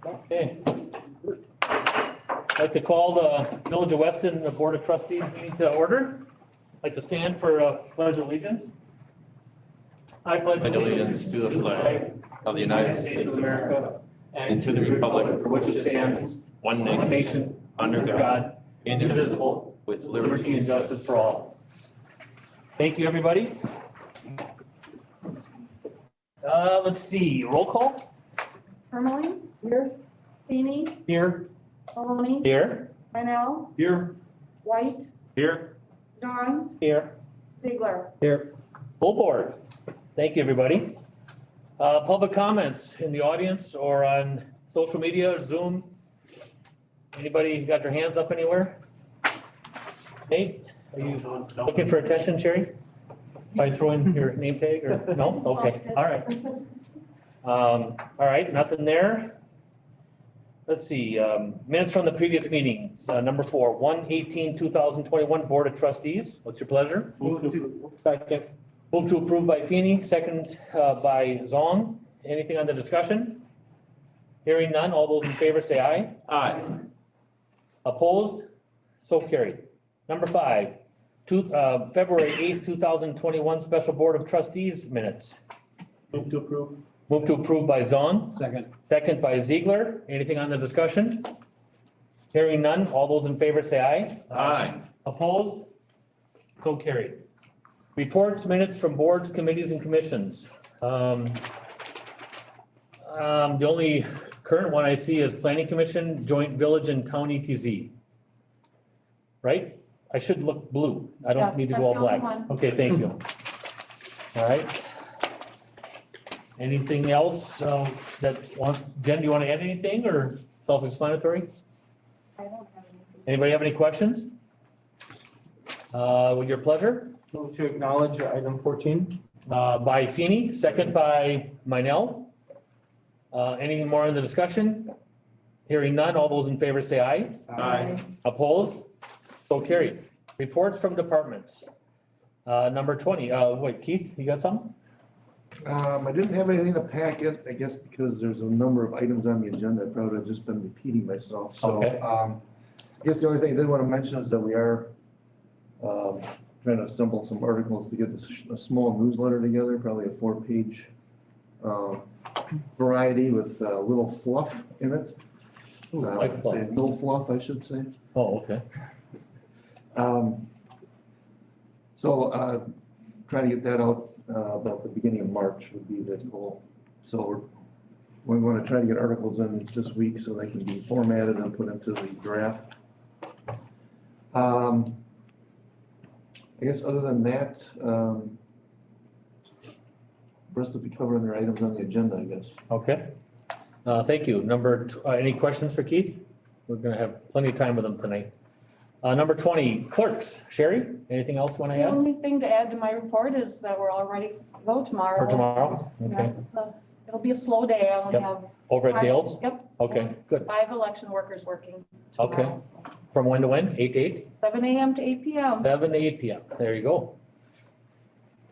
Okay. I'd like to call the Village of Weston Board of Trustees meeting to order. I'd like to stand for pledge of allegiance. I pledge allegiance to the flag of the United States of America and to the republic for which it stands, one nation, under God, indivisible, with liberty and justice for all. Thank you, everybody. Let's see, roll call. Ermeling? Here. Feeny? Here. Maloney? Here. Minell? Here. White? Here. John? Here. Ziegler? Here. Full board. Thank you, everybody. Public comments in the audience or on social media, Zoom? Anybody got their hands up anywhere? Nate, are you looking for attention, Sherry? By throwing your name tag or, no? Okay, all right. All right, nothing there. Let's see, minutes from the previous meetings, number 4, 1/18/2021 Board of Trustees. What's your pleasure? Second. Move to approve by Feeny, second by Zong. Anything on the discussion? Hearing none, all those in favor say aye. Aye. Opposed? So carried. Number 5, February 8th, 2021 Special Board of Trustees minutes. Move to approve. Move to approve by Zong, Second. second by Ziegler. Anything on the discussion? Hearing none, all those in favor say aye. Aye. Opposed? So carried. Reports, minutes from boards, committees, and commissions. The only current one I see is Planning Commission, Joint Village and Town ETZ. Right? I should look blue. I don't Yes, need to that's go all the only black. one. Okay, thank you. All right. Anything else Jen, do you want to add anything or self-explanatory? I don't have anything. Anybody have any questions? With your pleasure? Move to acknowledge item 14. By Feeny, second by Minell. Any more in the discussion? Hearing none, all those in favor say aye. Aye. Opposed? So carried. Reports from departments. Number 20, wait, Keith, you got some? I didn't have anything in the packet, I guess because there's a number of items on the agenda, I probably have just been repeating myself, so. Okay. I guess the only thing I did want to mention is that we are trying to assemble some articles to get a small newsletter together, probably a 4-page variety with a little fluff in it. Ooh, like fluff. Say little fluff, I should say. Oh, okay. So trying to get that out about the beginning of March would be the goal. So we want to try to get articles in this week so they can be formatted and put into the draft. I guess other than that, the rest will be covered under items on the agenda, I guess. Okay. Thank you. Any questions for Keith? We're gonna have plenty of time with him tonight. Number 20, clerks. Sherry, anything else you want to The add only thing to add to my report is that we're all ready to go tomorrow. for tomorrow? Okay. Yeah, it'll be a slow day. I only Yep. have. Over at 5 Dale's? Yep. Okay, good. 5 election workers working Okay. tomorrow. So From when to when? 8 to 8? 7 a.m. to 8 p.m. 7 to 8 p.m. There you go.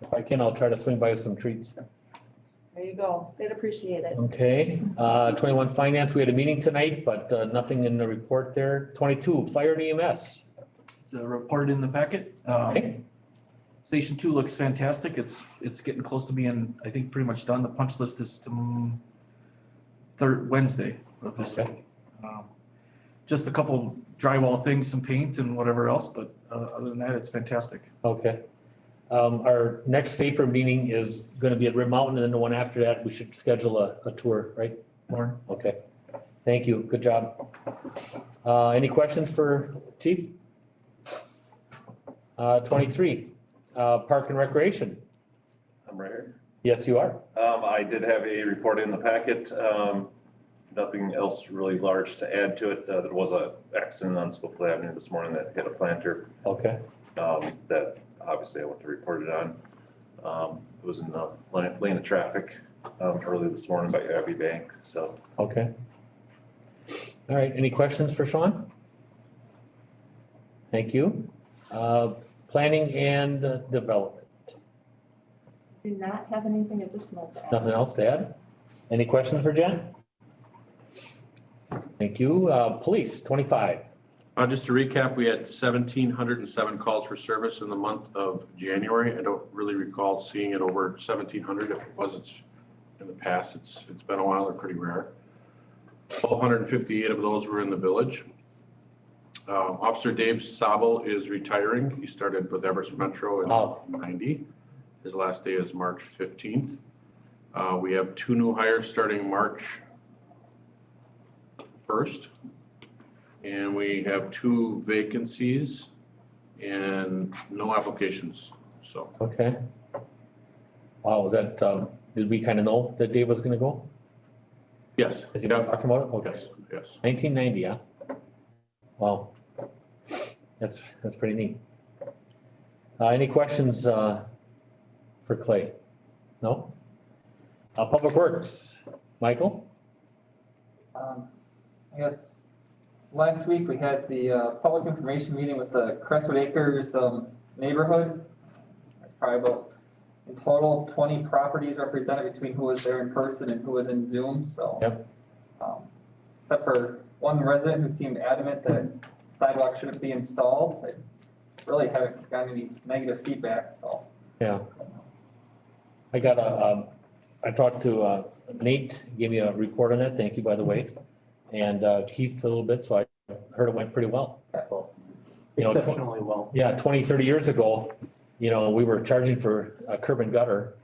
If I can, I'll try to swing by with some treats. There you go. They'd appreciate it. Okay, 21 finance, we had a meeting tonight, but nothing in the report there. 22, fire and EMS. It's a report in the packet. Okay. Station 2 looks fantastic. It's getting close to being, I think, pretty much done. The punch list is Wednesday of this Okay. week. Just a couple drywall things, some paint and whatever else, but other than that, it's fantastic. Okay. Our next safer meeting is gonna be at Rim Mountain, and then the one after that, we should schedule a tour, right, Lauren? Okay, thank you, good job. Any questions for Chief? 23, Park and Recreation. I'm right here. Yes, you are. I did have a report in the packet. Nothing else really large to add to it. There was a accident on Schofield Avenue this morning that hit a planter, Okay, that obviously I went to report it on. It was in the lane of traffic, early this morning by Abbey Bank, so. okay. All right, any questions for Sean? Thank you. Planning and Development. Do not have anything additional to add. Nothing else to add? Any questions for Jen? Thank you. Police, 25. Just to recap, we had 1,707 calls for service in the month of January. I don't really recall seeing it over 1,700. If it was, it's in the past, it's been a while, they're pretty rare. 1,258 of those were in the village. Officer Dave Sabel is retiring. He started with Everest Metro in '90. His last day is March 15th. We have 2 new hires starting March 1st. And we have 2 vacancies and no applications, so. Okay. Wow, was that, did we kind of know that Dave was gonna go? Yes. Is he not talking about it? Okay. Yes. 1990, huh? Wow. That's pretty neat. Any questions, for Clay? No? Public Works, Michael? I guess last week we had the public information meeting with the Crestwood Acres neighborhood. There's probably about, in total, 20 properties represented between who was there in person and who was in Zoom, so. Yep. Except for one resident who seemed adamant that sidewalk shouldn't be installed. I really haven't gotten any negative feedback, so. Yeah. I got I talked to Nate, gave me a report on it, thank you, by the way. And Keith a little bit, so I heard it went pretty well, so. You know, Exceptionally well. Yeah, 20, 30 years ago, you know, we were charging for a curb and gutter.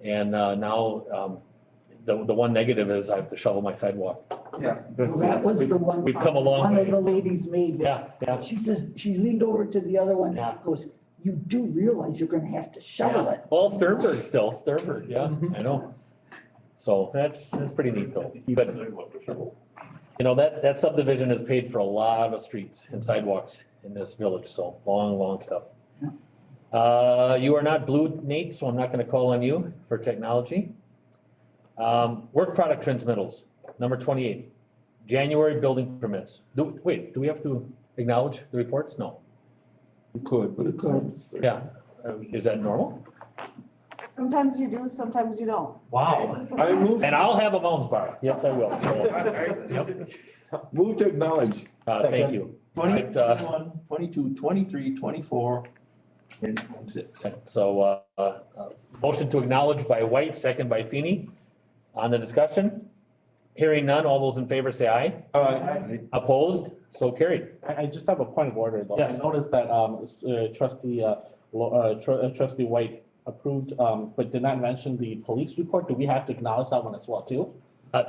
And now the one negative is I have to shovel my sidewalk. Yeah. So that was the one. We've come a long One way. of the ladies made. Yeah. She says, she leaned over to the other one, Yeah. she goes, you do realize you're gonna have to shovel it. Well, Sternberg, yeah, I know. So that's pretty neat though. But, you know, that subdivision has paid for a lot of streets and sidewalks in this village, so long stuff. You are not blue, Nate, so I'm not gonna call on you for technology. Work product transmittals, number 28, January building permits. Do we have to acknowledge the reports? No. You could, but it's. Yeah, is that normal? Sometimes you do, sometimes you don't. Wow. I move, And I'll have a Mounds bar, yes, I will. move to acknowledge Thank you. 20, Right, 21, 22, 23, 24, and 26. So, motion to acknowledge by White, second by Feeny. On the discussion, hearing none, all those in favor say aye. Opposed, so carried. I just have a point of order though. Yes. I noticed that trustee White approved, but did not mention the police report. Do we have to acknowledge that one as well too?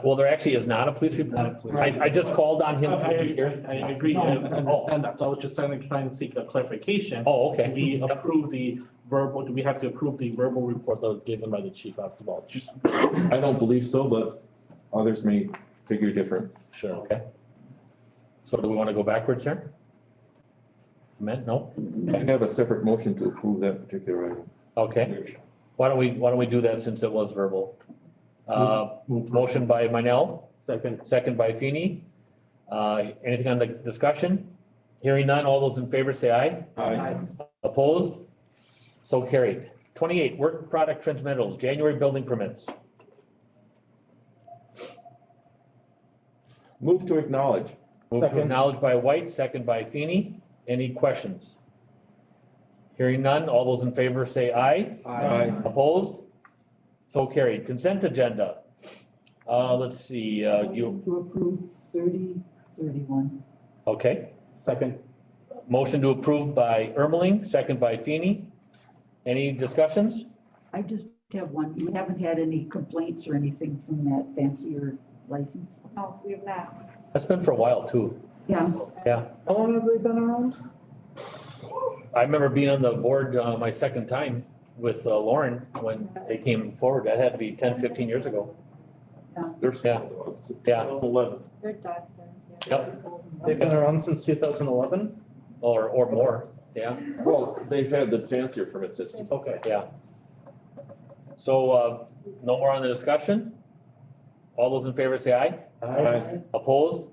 Well, there actually is not a police report. I just called on him. I agree, I understand that. So I was just trying to seek a clarification. Oh, okay. Do we approve the verbal, do we have to approve the verbal report that was given by the chief of the well? I don't believe so, but others may figure different. Sure. Okay. So do we want to go backwards here? Amend, no? You can have a separate motion to approve that particular item. Okay. Why don't we do that since it was verbal? Motion by Minell, second by Feeny. Anything on the discussion? Hearing none, all those in favor say aye. Aye. Opposed? So carried. 28, work product transmittals, January building permits. Move to acknowledge. Move to acknowledge by White, second by Feeny. Any questions? Hearing none, all those in favor say aye. Aye. Opposed? So carried. Consent agenda. Let's see, Motion to approve 30, 31. okay. Second. Motion to approve by Ermeling, second by Feeny. Any discussions? I just have one. You haven't had any complaints or anything from that fancier license? No, we have not. That's been for a while too. Yeah. Yeah. How long have they been around? I remember being on the board, my second time with Lauren when they came forward. That had to be 10, 15 years ago. They're Yeah. Yeah. 2011. They're Dodsons, Yep. They've been around since 2011? Or more. Yeah. Well, they've had the fancier permit system. Okay, yeah. So, no more on the discussion? All those in favor say aye. Aye. Opposed?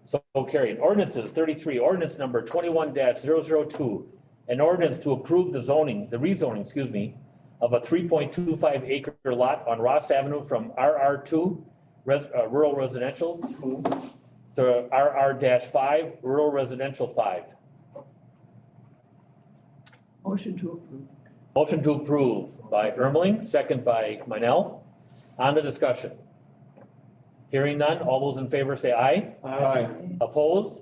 So carried. Ordinances, 33, ordinance number 21-002. An ordinance to approve the rezoning, of a 3.25 acre lot on Ross Avenue from RR2, rural residential, to to RR-5, rural residential 5. Motion to approve. Motion to approve by Ermeling, second by Minell. On the discussion. Hearing none, all those in favor say aye. Aye. Opposed?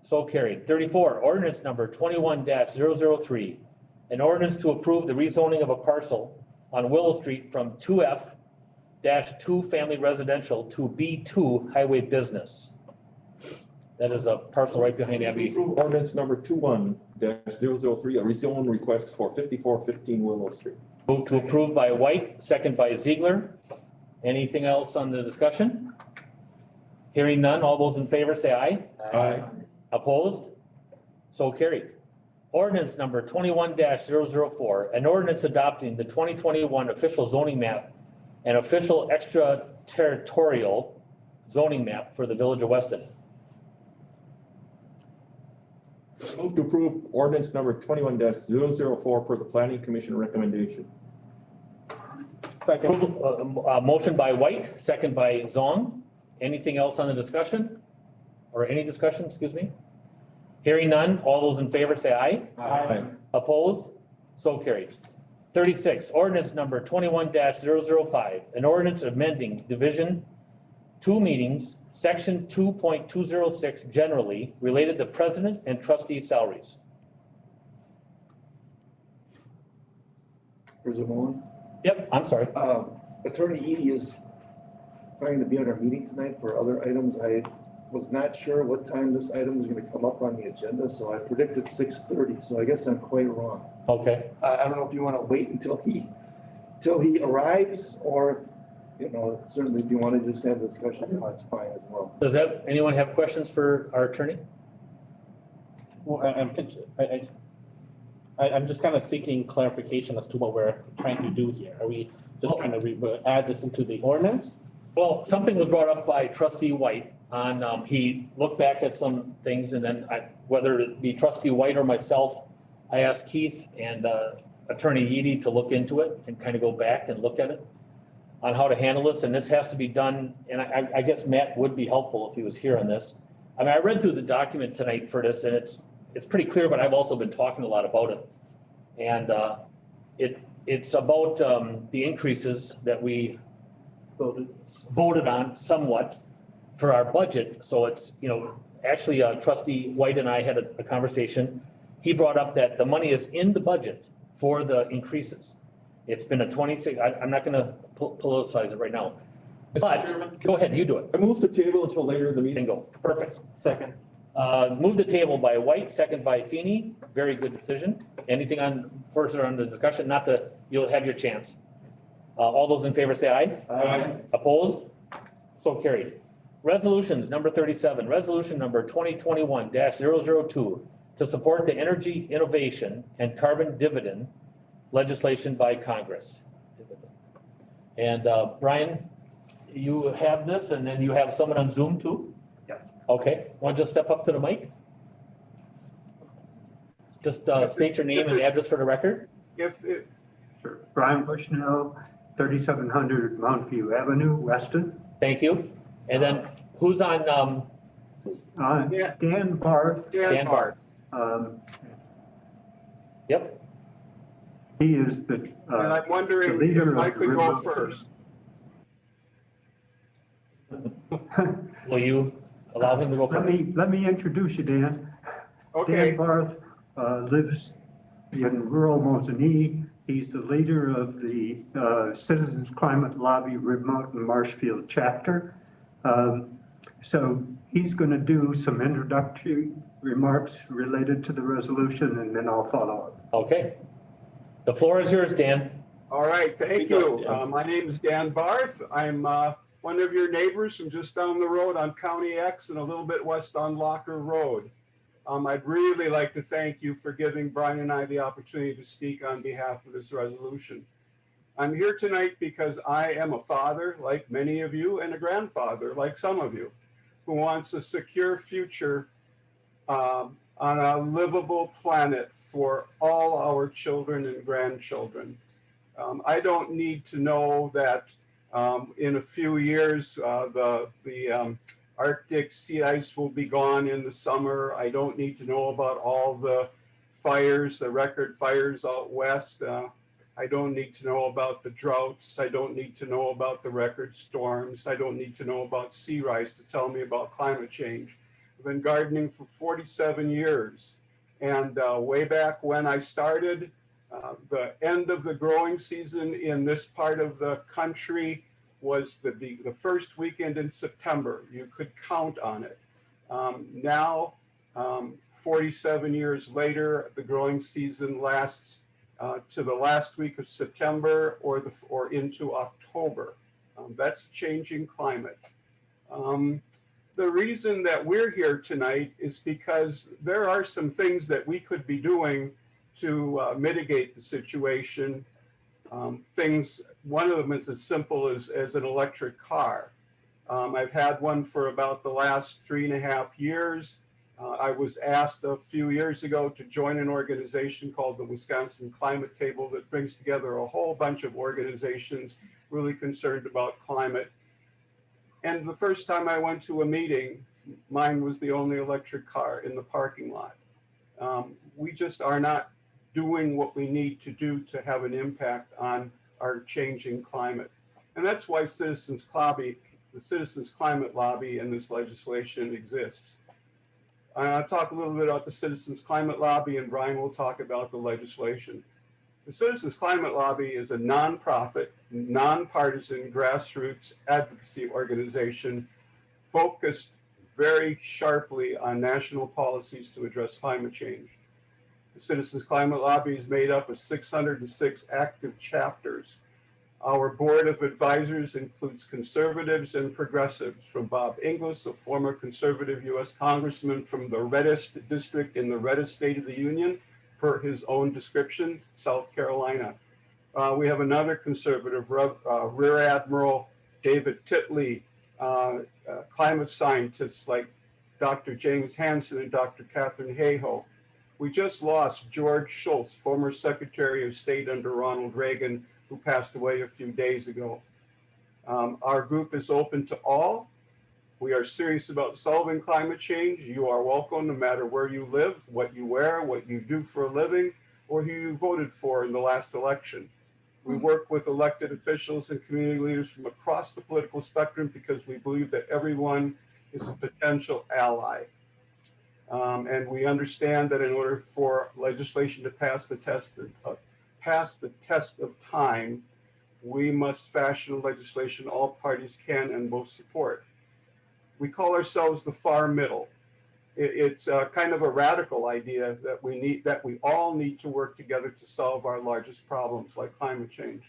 So carried. 34, ordinance number 21-003. An ordinance to approve the rezoning of a parcel on Willow Street from 2F-2 family residential to B2 highway business. That is a parcel right behind Abby. Approve ordinance number 21-003, a rezone request for 5415 Willow Street. Move to approve by White, second by Ziegler. Anything else on the discussion? Hearing none, all those in favor say aye. Aye. Opposed? So carried. Ordinance number 21-004, an ordinance adopting the 2021 official zoning map and official extraterritorial zoning map for the village of Weston. Move to approve ordinance number 21-004 per the planning commission recommendation. Approval, motion by White, second by Zong. Anything else on the discussion? Or any discussion, excuse me? Hearing none, all those in favor say aye. Aye. Opposed? So carried. 36, ordinance number 21-005, an ordinance amending Division 2 meetings, Section 2.206 generally related to president and trustee salaries. There's a moment. Yep, I'm sorry. Attorney Edie is trying to be on our meeting tonight for other items. I was not sure what time this item was gonna come up on the agenda, so I predicted 6:30, so I guess I'm quite wrong. Okay. I don't know if you wanna wait until he arrives, or, you know, certainly if you wanna just have a discussion, that's fine as well. Does anyone have questions for our attorney? Well, I'm just kind of seeking clarification as to what we're trying to do here. Are we just trying to add this into the ordinance? Well, something was brought up by trustee White on, he looked back at some things and then whether it be trustee White or myself, I asked Keith and attorney Edie to look into it and kind of go back and look at it on how to handle this. And this has to be done, and I guess Matt would be helpful if he was here on this. I mean, I read through the document tonight for this and it's pretty clear, but I've also been talking a lot about it. And it's about the increases that we voted on somewhat for our budget. So it's, you know, actually trustee White and I had a conversation. He brought up that the money is in the budget for the increases. It's been a 26, I'm not gonna politicize it right now. But, go ahead, you do it. I move the table until later in the meeting. Bingo, perfect. Second. Move the table by White, second by Feeney. Very good decision. Anything further on the discussion? Not that you'll have your chance. All those in favor say aye. Aye. Opposed? So carried. Resolutions, number 37, resolution number 2021-002 to support the energy innovation and carbon dividend legislation by Congress. And Brian, you have this and then you have someone on Zoom too? Yes. Okay, want to just step up to the mic? Just state your name and address for the record. Sure. Brian Bushnell, 3700 Mount View Avenue, Weston. Thank you. And then who's on, Dan Barth. Dan Barth. Yep. He is the And I'm wondering leader if I of could go remote- first. Will you allow him to go first? Let me introduce you, Dan. Okay. Dan Barth lives in rural Mosinee. He's the leader of the Citizens Climate Lobby Remote and Marshfield chapter. So he's going to do some introductory remarks related to the resolution, and then I'll follow up. Okay. The floor is yours, Dan. All right, thank you. My name is Dan Barth. I'm one of your neighbors from just down the road on County X and a little bit west on Locker Road. I'd really like to thank you for giving Brian and I the opportunity to speak on behalf of this resolution. I'm here tonight because I am a father, like many of you, and a grandfather, like some of you, who wants a secure future on a livable planet for all our children and grandchildren. I don't need to know that in a few years, the Arctic sea ice will be gone in the summer. I don't need to know about all the fires, the record fires out west. I don't need to know about the droughts. I don't need to know about the record storms. I don't need to know about sea rise to tell me about climate change. I've been gardening for 47 years. And way back when I started, the end of the growing season in this part of the country was the first weekend in September. You could count on it. Now, 47 years later, the growing season lasts to the last week of September or into October. That's changing climate. The reason that we're here tonight is because there are some things that we could be doing to mitigate the situation. One of them is as simple as an electric car. I've had one for about the last 3.5 years. I was asked a few years ago to join an organization called the Wisconsin Climate Table that brings together a whole bunch of organizations really concerned about climate. And the first time I went to a meeting, mine was the only electric car in the parking lot. We just are not doing what we need to do to have an impact on our changing climate. And that's why the Citizens Climate Lobby and this legislation exists. I'll talk a little bit about the Citizens Climate Lobby, and Brian will talk about the legislation. The Citizens Climate Lobby is a nonprofit, nonpartisan grassroots advocacy organization focused very sharply on national policies to address climate change. The Citizens Climate Lobby is made up of 606 active chapters. Our board of advisors includes conservatives and progressives, from Bob Inglis, a former conservative U.S. congressman from the reddest district in the reddest state of the union, per his own description, South Carolina. We have another conservative, Rear Admiral David Titley, climate scientists like Dr. James Hansen and Dr. Catherine Hayhoe. We just lost George Shultz, former Secretary of State under Ronald Reagan, who passed away a few days ago. Our group is open to all. We are serious about solving climate change. You are welcome no matter where you live, what you wear, what you do for a living, or who you voted for in the last election. We work with elected officials and community leaders from across the political spectrum because we believe that everyone is a potential ally. And we understand that in order for legislation to pass the test of time, we must fashion legislation all parties can and will support. We call ourselves the far middle. It's kind of a radical idea that we all need to work together to solve our largest problems, like climate change.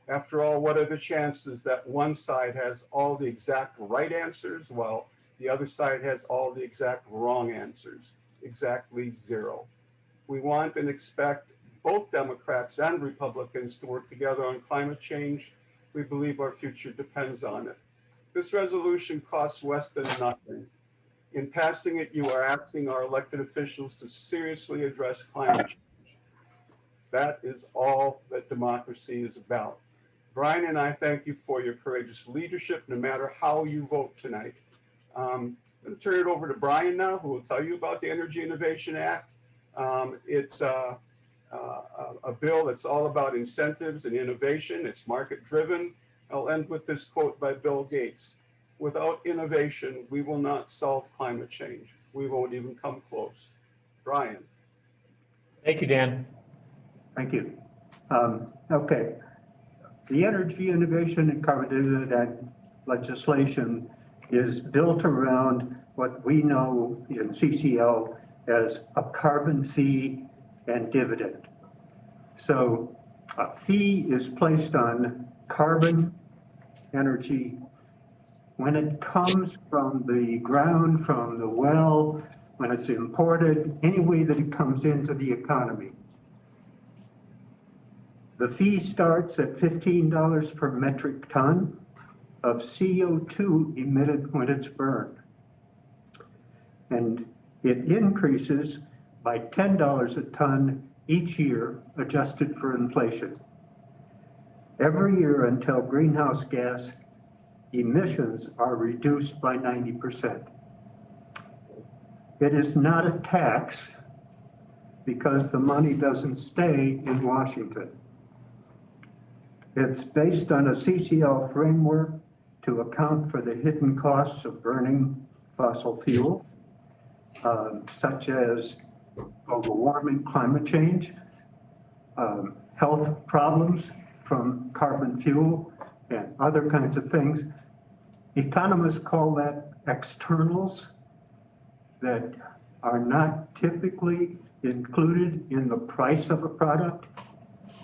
After all, what are the chances that one side has all the exact right answers while the other side has all the exact wrong answers? Exactly zero. We want and expect both Democrats and Republicans to work together on climate change. We believe our future depends on it. This resolution costs Weston nothing. In passing it, you are asking our elected officials to seriously address climate change. That is all that democracy is about. Brian and I thank you for your courageous leadership, no matter how you vote tonight. I'm going to turn it over to Brian now, who will tell you about the Energy Innovation Act. It's a bill that's all about incentives and innovation. It's market driven. I'll end with this quote by Bill Gates. Without innovation, we will not solve climate change. We won't even come close. Brian. Thank you, Dan. Thank you. Okay. The Energy Innovation and Carbon Dividend legislation is built around what we know in CCL as a carbon fee and dividend. So a fee is placed on carbon energy when it comes from the ground, from the well, when it's imported, any way that it comes into the economy. The fee starts at $15 per metric ton of CO2 emitted when it's burned. And it increases by $10 a ton each year, adjusted for inflation. Every year until greenhouse gas emissions are reduced by 90%. It is not a tax because the money doesn't stay in Washington. It's based on a CCL framework to account for the hidden costs of burning fossil fuel, such as global warming, climate change, health problems from carbon fuel, and other kinds of things. Economists call that externals that are not typically included in the price of a product,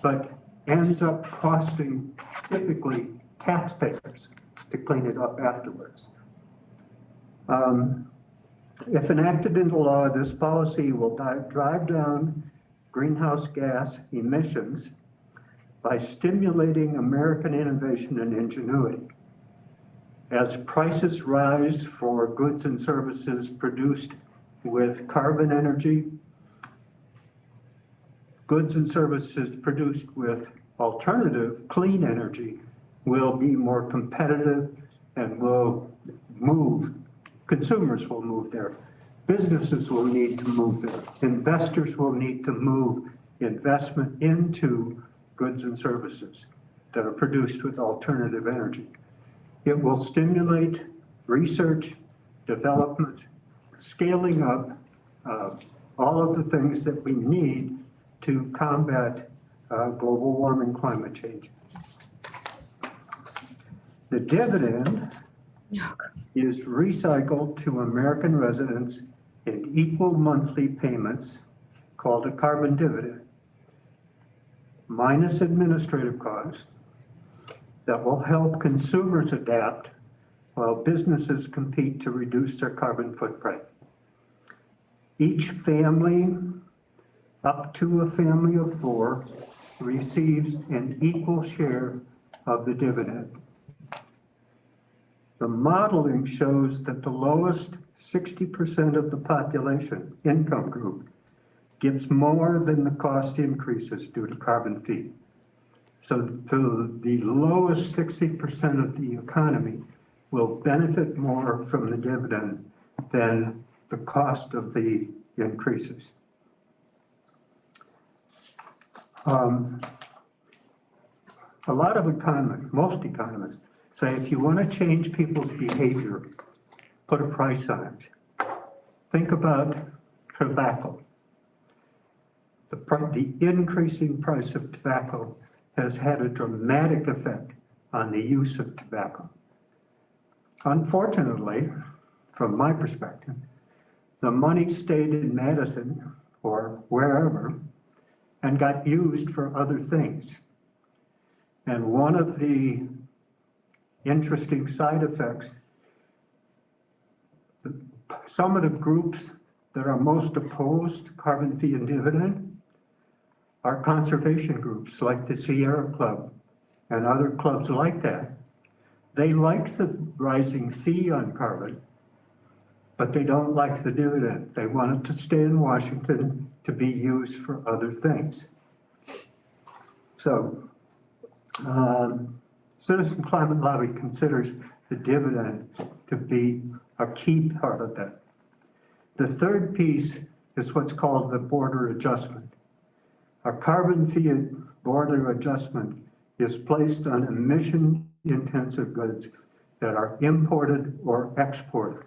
but ends up costing typically taxpayers to clean it up afterwards. If enacted into law, this policy will drive down greenhouse gas emissions by stimulating American innovation and ingenuity. As prices rise for goods and services produced with carbon energy, goods and services produced with alternative clean energy will be more competitive and will move. Consumers will move there. Businesses will need to move there. Investors will need to move investment into goods and services that are produced with alternative energy. It will stimulate research, development, scaling up, all of the things that we need to combat global warming, climate change. The dividend is recycled to American residents in equal monthly payments called a carbon dividend, minus administrative costs that will help consumers adapt while businesses compete to reduce their carbon footprint. Each family, up to a family of 4, receives an equal share of the dividend. The modeling shows that the lowest 60% of the population income group gets more than the cost increases due to carbon fee. So the lowest 60% of the economy will benefit more from the dividend than the cost of the increases. A lot of economists, most economists, say if you want to change people's behavior, put a price on it. Think about tobacco. The increasing price of tobacco has had a dramatic effect on the use of tobacco. Unfortunately, from my perspective, the money stayed in Madison or wherever and got used for other things. And one of the interesting side effects, some of the groups that are most opposed to carbon fee and dividend are conservation groups like the Sierra Club and other clubs like that. They like the rising fee on carbon, but they don't like the dividend. They want it to stay in Washington to be used for other things. So, Citizen Climate Lobby considers the dividend to be a key part of that. The third piece is what's called the border adjustment. A carbon fee border adjustment is placed on emission-intensive goods that are imported or exported.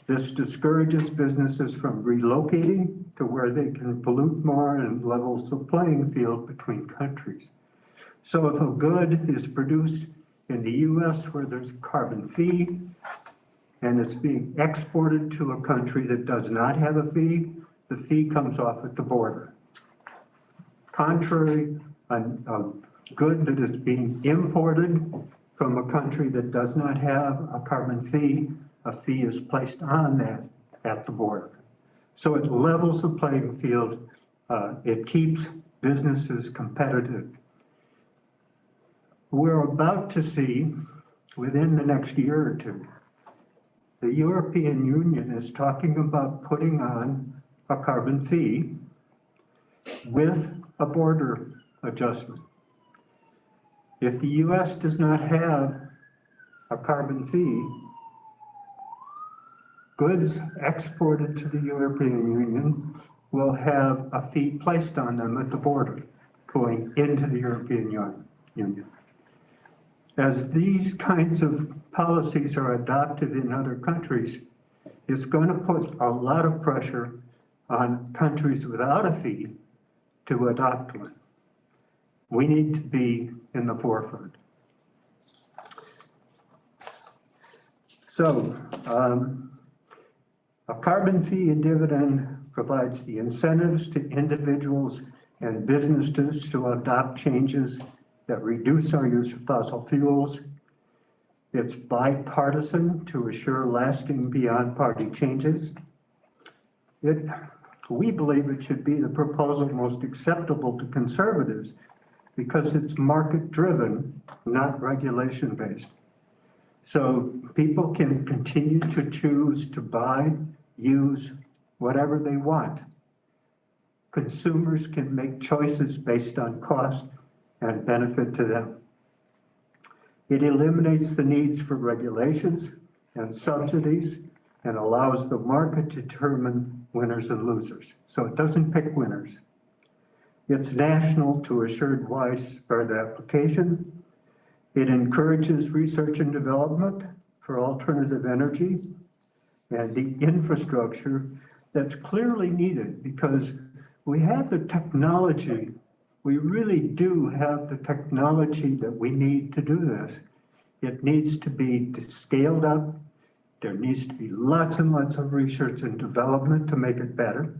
This discourages businesses from relocating to where they can pollute more and levels the playing field between countries. So if a good is produced in the US where there's a carbon fee and it's being exported to a country that does not have a fee, the fee comes off at the border. Contrary, a good that is being imported from a country that does not have a carbon fee, a fee is placed on that at the border. So it levels the playing field. It keeps businesses competitive. We're about to see, within the next year or two, the European Union is talking about putting on a carbon fee with a border adjustment. If the US does not have a carbon fee, goods exported to the European Union will have a fee placed on them at the border going into the European Union. As these kinds of policies are adopted in other countries, it's going to put a lot of pressure on countries without a fee to adopt one. We need to be in the forefront. So, a carbon fee and dividend provides the incentives to individuals and businesses to adopt changes that reduce our use of fossil fuels. It's bipartisan to assure lasting beyond party changes. We believe it should be the proposal most acceptable to conservatives because it's market-driven, not regulation-based. So people can continue to choose to buy, use whatever they want. Consumers can make choices based on cost and benefit to them. It eliminates the needs for regulations and subsidies and allows the market to determine winners and losers. So it doesn't pick winners. It's national to assured widespread application. It encourages research and development for alternative energy and the infrastructure that's clearly needed because we have the technology. We really do have the technology that we need to do this. It needs to be scaled up. There needs to be lots and lots of research and development to make it better,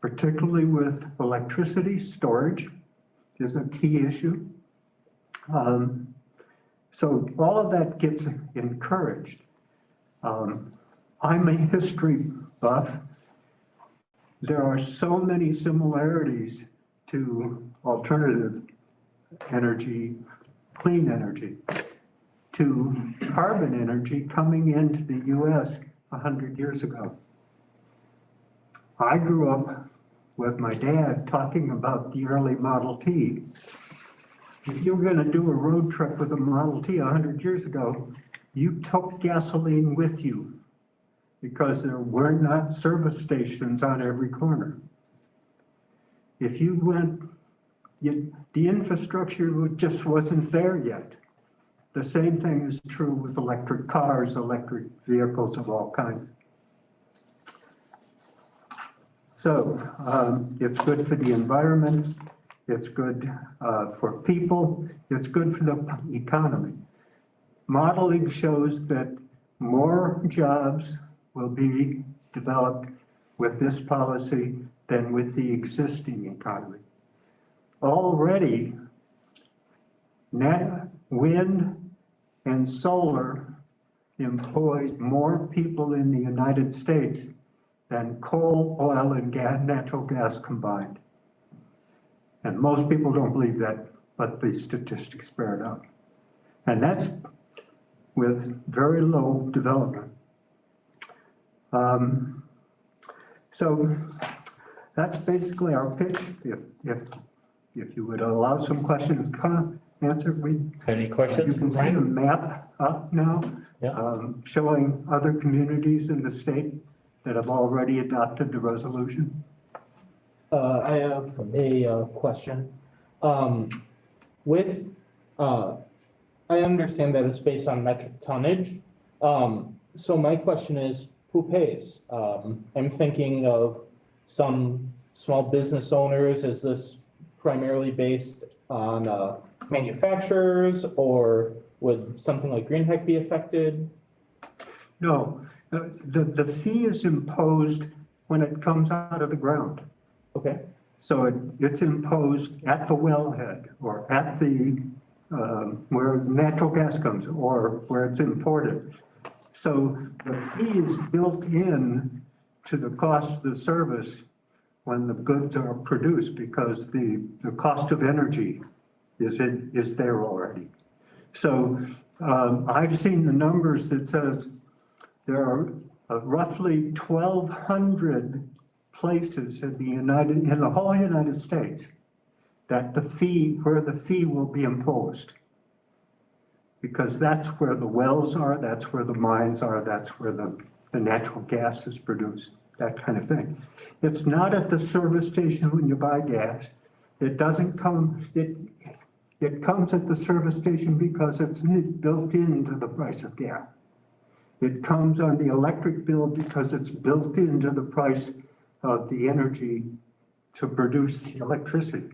particularly with electricity storage is a key issue. So all of that gets encouraged. I'm a history buff. There are so many similarities to alternative energy, clean energy, to carbon energy coming into the US 100 years ago. I grew up with my dad talking about the early Model T. If you were going to do a road trip with a Model T 100 years ago, you took gasoline with you because there were not service stations on every corner. If you went, the infrastructure just wasn't there yet. The same thing is true with electric cars, electric vehicles of all kinds. So it's good for the environment, it's good for people, it's good for the economy. Modeling shows that more jobs will be developed with this policy than with the existing economy. Already, wind and solar employ more people in the United States than coal, oil, and natural gas combined. And most people don't believe that, but the statistics bear it out. And that's with very low development. So that's basically our pitch. If you would allow some questions to answer, Any questions? you can see the map up now, showing other communities in the state that have already adopted the resolution. I have a question. I understand that it's based on metric tonnage. So my question is, who pays? I'm thinking of some small business owners. Is this primarily based on manufacturers, or would something like Greenheck be affected? No, the fee is imposed when it comes out of the ground. Okay. So it's imposed at the wellhead or at the where natural gas comes or where it's imported. So the fee is built in to the cost of the service when the goods are produced because the cost of energy is there already. So I've seen the numbers that says there are roughly 1,200 places in the whole United States that where the fee will be imposed. because that's where the wells are, that's where the mines are, that's where the natural gas is produced, that kind of thing. It's not at the service station when you buy gas. It doesn't come, it comes at the service station because it's built into the price of gas. It comes on the electric bill because it's built into the price of the energy to produce the electricity.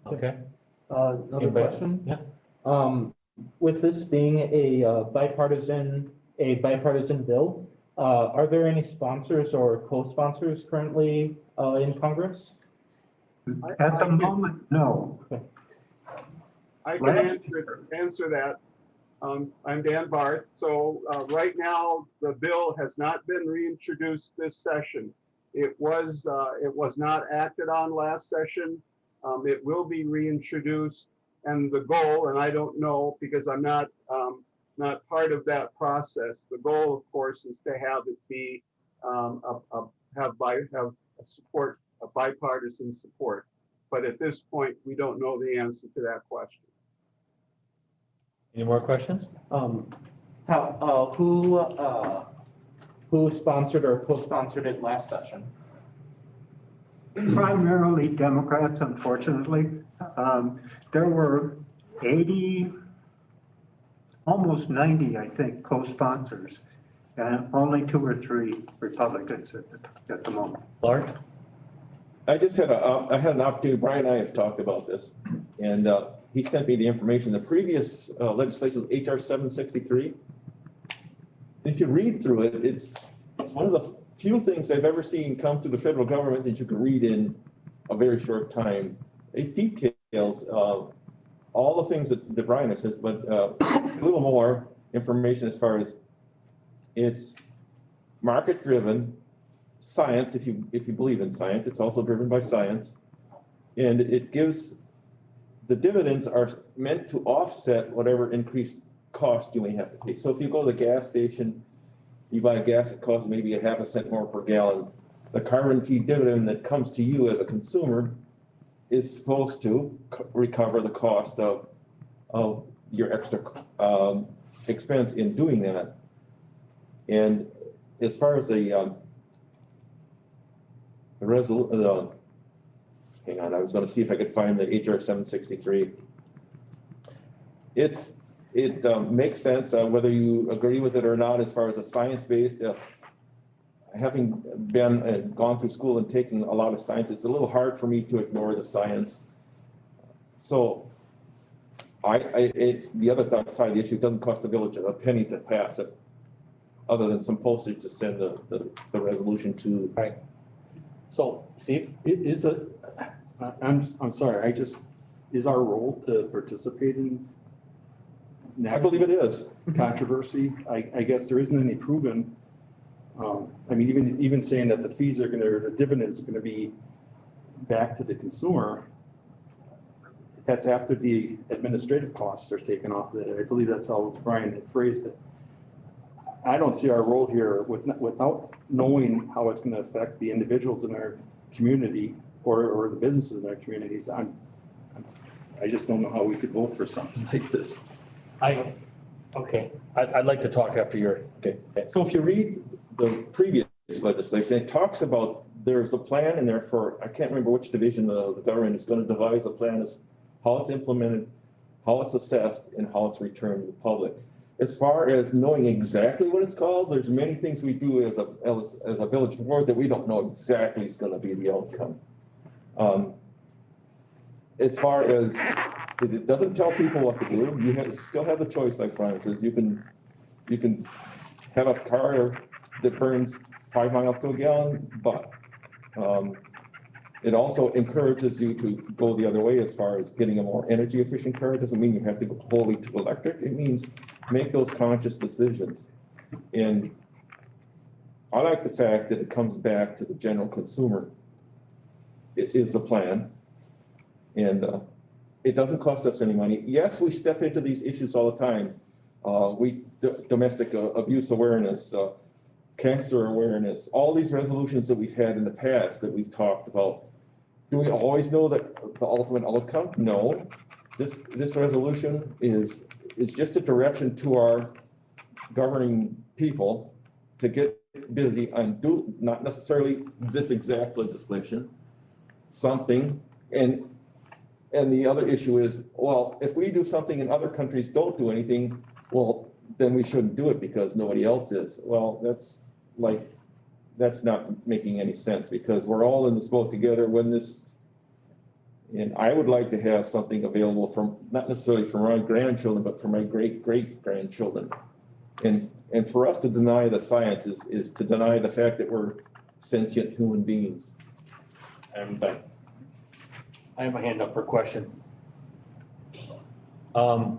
Okay. Another Anybody? question? Yeah. With this being a bipartisan bill, are there any sponsors or co-sponsors currently in Congress? At the moment, no. I can answer that. I'm Dan Barth. So right now, the bill has not been reintroduced this session. It was not acted on last session. It will be reintroduced, and the goal, and I don't know because I'm not part of that process. The goal, of course, is to have it be have a bipartisan support. But at this point, we don't know the answer to that question. Any more questions? Who sponsored or co-sponsored it last session? Primarily Democrats, unfortunately. There were 80, almost 90, I think, co-sponsors, and only 2 or 3 Republicans at the moment. Clark? I just had I had an opportunity, Brian and I have talked about this, and he sent me the information. The previous legislation was HR 763. If you read through it, it's one of the few things I've ever seen come through the federal government that you can read in a very short time. It details all the things that Brian says, but a little more information as far as it's market-driven. Science, if you believe in science, it's also driven by science. And it gives, the dividends are meant to offset whatever increased cost you may have to pay. So if you go to the gas station, you buy gas that costs maybe a half a cent more per gallon. The carbon fee dividend that comes to you as a consumer is supposed to recover the cost of your extra expense in doing that. And as far as the hang on, I was gonna see if I could find the HR 763. It makes sense whether you agree with it or not as far as a science-based. Having been gone through school and taking a lot of science, it's a little hard for me to ignore the science. So the other side of the issue, it doesn't cost the village a penny to pass it, other than some postage to send the resolution to. Right. So, Steve? I'm sorry, is our role to participate in? I believe it is. Controversy? I guess there isn't any proven, I mean, even saying that the fees are the dividends are gonna be back to the consumer, that's after the administrative costs are taken off of it. I believe that's how Brian had phrased it. I don't see our role here without knowing how it's going to affect the individuals in our community or the businesses in our communities. I just don't know how we could vote for something like this. Okay, I'd like to talk after your. Okay. So if you read the previous legislation, it talks about there's a plan in there for, I can't remember which division of the government is going to devise a plan as how it's implemented, how it's assessed, and how it's returned to the public. As far as knowing exactly what it's called, there's many things we do as a village board that we don't know exactly is gonna be the outcome. As far as, it doesn't tell people what to do, you still have the choice, like Brian says, you can have a car that burns 5 miles to a gallon, but it also encourages you to go the other way as far as getting a more energy efficient car. It doesn't mean you have to go wholly to electric. It means make those conscious decisions. And I like the fact that it comes back to the general consumer. It is the plan. And it doesn't cost us any money. Yes, we step into these issues all the time. Domestic abuse awareness, cancer awareness, all these resolutions that we've had in the past that we've talked about. Do we always know that the ultimate outcome? No. this resolution is just a direction to our governing people to get busy and do, not necessarily this exact legislation, something. And the other issue is, well, if we do something and other countries don't do anything, well, then we shouldn't do it because nobody else is. Well, that's not making any sense because we're all in this boat together when this, and I would like to have something available from, not necessarily for my grandchildren, but for my great-great-grandchildren. And for us to deny the science is to deny the fact that we're sentient human beings. I'm done. I have my hand up for a question. I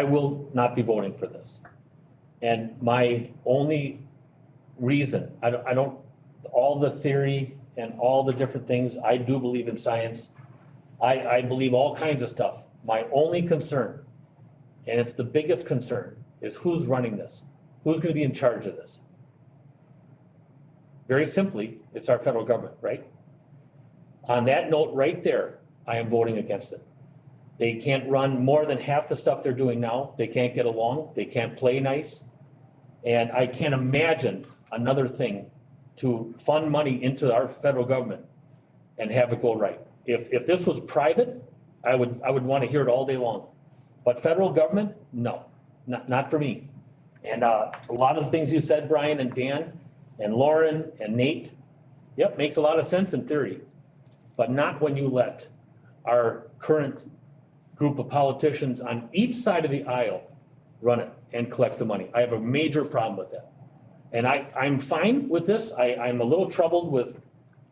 will not be voting for this. And my only reason, I don't, all the theory and all the different things, I do believe in science. I believe all kinds of stuff. My only concern, and it's the biggest concern, is who's running this? Who's gonna be in charge of this? Very simply, it's our federal government, right? On that note right there, I am voting against it. They can't run more than half the stuff they're doing now. They can't get along. They can't play nice. And I can't imagine another thing to fund money into our federal government and have it go right. If this was private, I would want to hear it all day long. But federal government, no, not for me. And a lot of the things you said, Brian and Dan and Lauren and Nate, yep, makes a lot of sense in theory. But not when you let our current group of politicians on each side of the aisle run it and collect the money. I have a major problem with that. And I'm fine with this. I'm a little troubled with,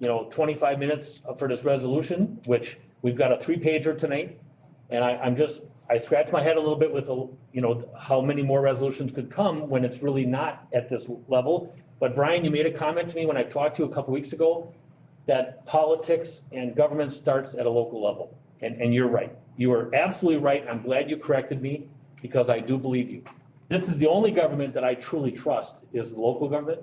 25 minutes for this resolution, which we've got a 3-pager tonight. And I scratch my head a little bit with, how many more resolutions could come when it's really not at this level. But Brian, you made a comment to me when I talked to you a couple weeks ago that politics and government starts at a local level. And you're right. You are absolutely right. I'm glad you corrected me because I do believe you. This is the only government that I truly trust is the local government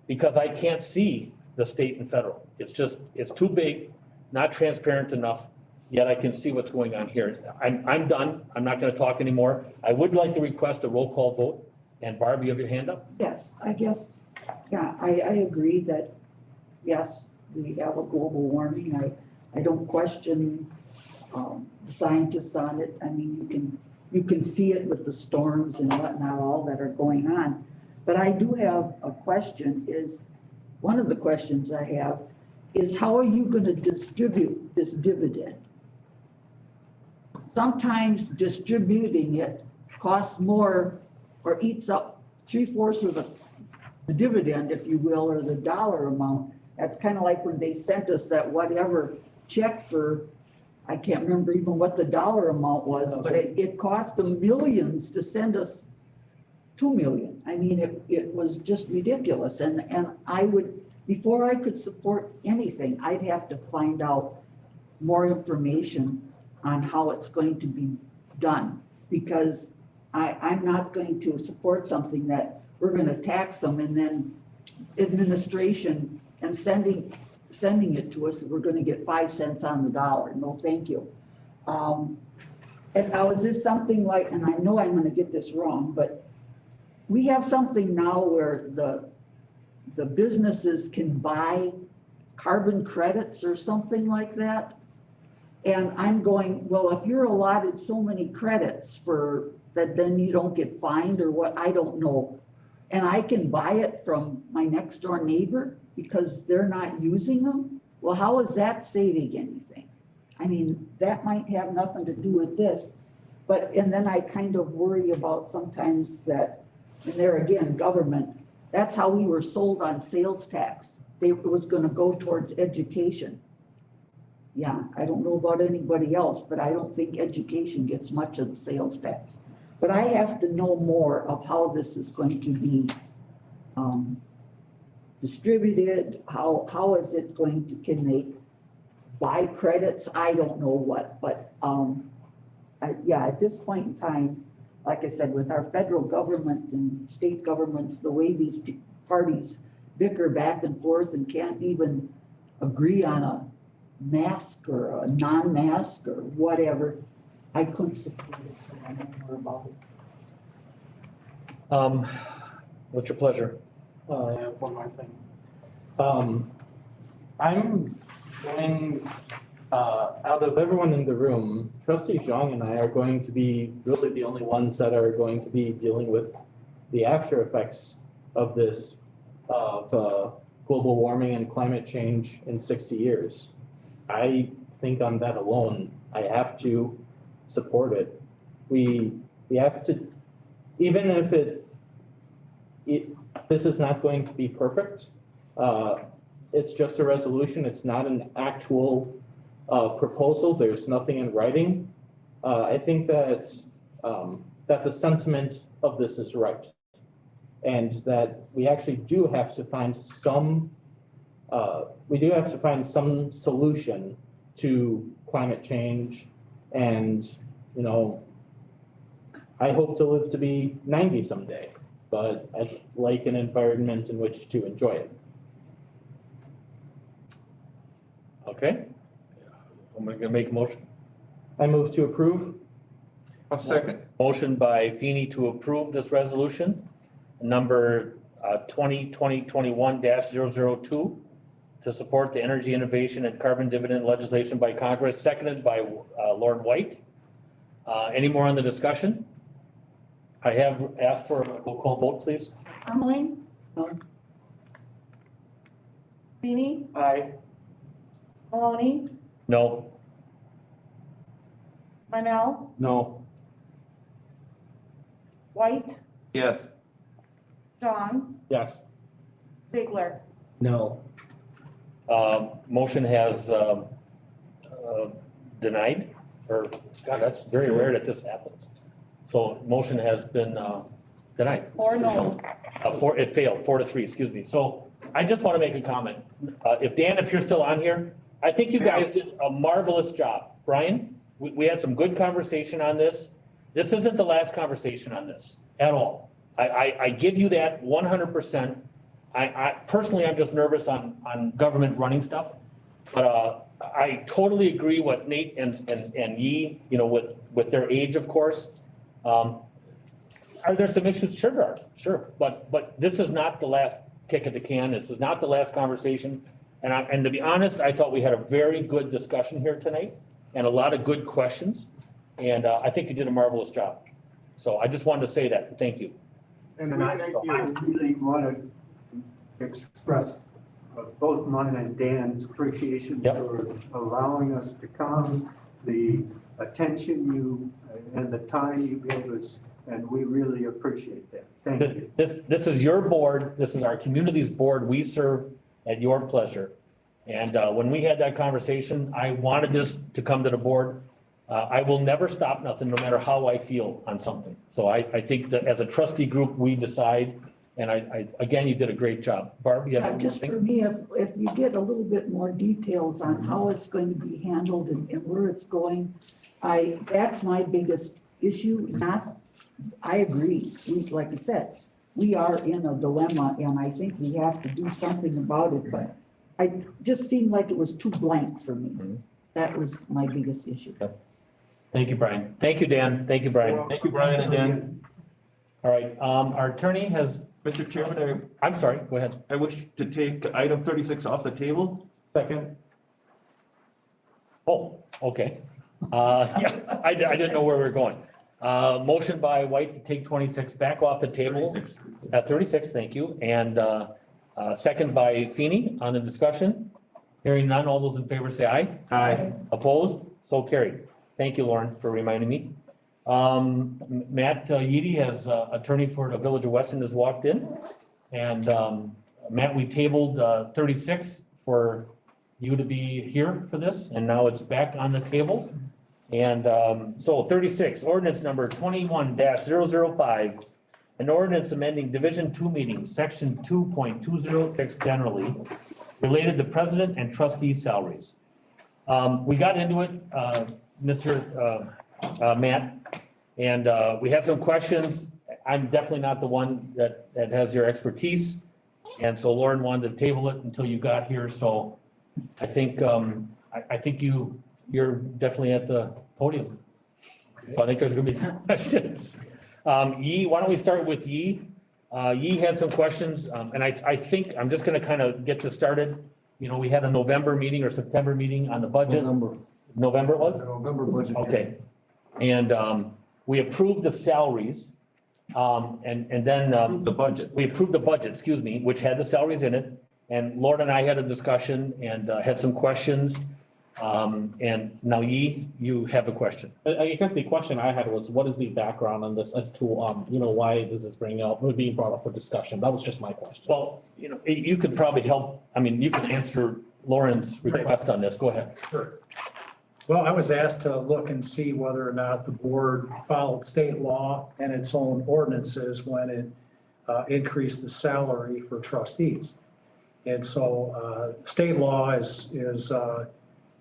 because I can't see the state and federal. It's too big, not transparent enough, yet I can see what's going on here. I'm done. I'm not going to talk anymore. I would like to request a roll call vote. And Barb, you have your hand up? Yes, I guess, yeah, I agree that, yes, we have a global warming. I don't question the scientists on it. I mean, you can see it with the storms and whatnot, all that are going on. But I do have a question one of the questions I have is how are you gonna distribute this dividend? Sometimes distributing it costs more or eats up 3/4 of the dividend, if you will, or the dollar amount. That's kind of like when they sent us that whatever check for, I can't remember even what the dollar amount was, but it cost them millions to send us 2 million. I mean, it was just ridiculous. And I would, before I could support anything, I'd have to find out more information on how it's going to be done. Because I'm not going to support something that we're gonna tax them and then administration and sending it to us, we're gonna get 5 cents on the dollar. No, thank you. And now is this something like, and I know I'm gonna get this wrong, but we have something now where the businesses can buy carbon credits or something like that. And I'm going, well, if you're allotted so many credits for that, then you don't get fined or what, I don't know. And I can buy it from my next door neighbor because they're not using them? Well, how is that saving anything? I mean, that might have nothing to do with this, but, and then I kind of worry about sometimes that, and there again, government, that's how we were sold on sales tax. It was gonna go towards education. Yeah, I don't know about anybody else, but I don't think education gets much of the sales tax. But I have to know more of how this is going to be distributed, how is it going to, can they buy credits? I don't know what, but yeah, at this point in time, like I said, with our federal government and state governments, the way these parties bicker back and forth and can't even agree on mask or a non-mask or whatever, I couldn't support it, so I know more about it. What's your pleasure? I have one more thing. I'm going, out of everyone in the room, trustee Zhang and I are going to be really the only ones that are going to be dealing with the after effects of this, of global warming and climate change in 60 years. I think on that alone, I have to support it. We have to, even if this is not going to be perfect, it's just a resolution, it's not an actual proposal, there's nothing in writing. I think that that the sentiment of this is right. And that we actually do have to find some solution to climate change. And, you know, I hope to live to be 90 someday, but I'd like an environment in which to enjoy it. Okay. I'm gonna make a motion. I move to approve. I'll second. Motion by Feeny to approve this resolution, number 2021-002, to support the energy innovation and carbon dividend legislation by Congress, seconded by Lauren White. Any more on the discussion? I have asked for a roll call vote, please. Emmeline? Feeny? Aye. Maloney? No. Brunel? No. White? Yes. John? Yes. Ziegler? No. Motion has denied, or, God, that's very rare that this happens. So motion has been denied. 4 noes. It failed, 4-3, excuse me. So I just want to make a comment. If you're still on here, I think you guys did a marvelous job. Brian, we had some good conversation on this. This isn't the last conversation on this at all. I give you that 100%. I personally, I'm just nervous on government running stuff. But I totally agree with Nate and Yi, you know, with their age, of course. Are there some issues? Sure there are, sure. But this is not the last kick at the can. This is not the last conversation. And to be honest, I thought we had a very good discussion here tonight and a lot of good questions. And I think you did a marvelous job. So I just wanted to say that. Thank you. And I really want to express both mine and Dan's appreciation for allowing us to come, the attention you and the time you gave us, and we really appreciate that. Thank you. This is your board. This is our community's board. We serve at your pleasure. And when we had that conversation, I wanted this to come to the board. I will never stop nothing, no matter how I feel on something. So I think that as a trustee group, we decide. And I again, you did a great job. Barb, you have Just for me, if you get a little bit more details on how it's going to be handled and where it's going, that's my biggest issue. I agree. Like I said, we are in a dilemma and I think we have to do something about it, but I just seemed like it was too blank for me. That was my biggest issue. Thank you, Brian. Thank you, Dan. Thank you, Brian. Thank you, Brian and Dan. All right, our attorney has. Mr. Chairman, I'm sorry, go ahead. I wish to take item 36 off the table. Second. Oh, okay. Yeah, I didn't know where we were going. Motion by White to take 26 back off the table. 36. 36, thank you. And second by Feeny on the discussion. Hearing none, all those in favor say aye. Aye. Opposed? So carried. Thank you, Lauren, for reminding me. Matt Yeedy has attorney for the Village of Weston has walked in. And Matt, we tabled 36 for you to be here for this, and now it's back on the table. And so 36, ordinance number 21-005, an ordinance amending Division 2 meetings, Section 2.206 generally, related to president and trustee salaries. We got into it, Mr. Matt, and we had some questions. I'm definitely not the one that has your expertise. And so Lauren wanted to table it until you got here. So I think I think you're definitely at the podium. So I think there's gonna be some questions. Yi, why don't we start with Yi? Yi had some questions, and I think I'm just gonna kind of get this started. You know, we had a November meeting or September meeting on the budget. November it was? November budget. Okay. And we approved the salaries. And then The budget. we approved the budget, excuse me, which had the salaries in it. And Lord and I had a discussion and had some questions. And now Yi, you have a question. I guess the question I had was, what is the background on this as to, why this is being brought up for discussion? That was just my question. Well, you know, you could probably help, I mean, you can answer Lauren's request on this. Go ahead. Sure. Well, I was asked to look and see whether or not the board followed state law and its own ordinances when it increased the salary for trustees. And so state law is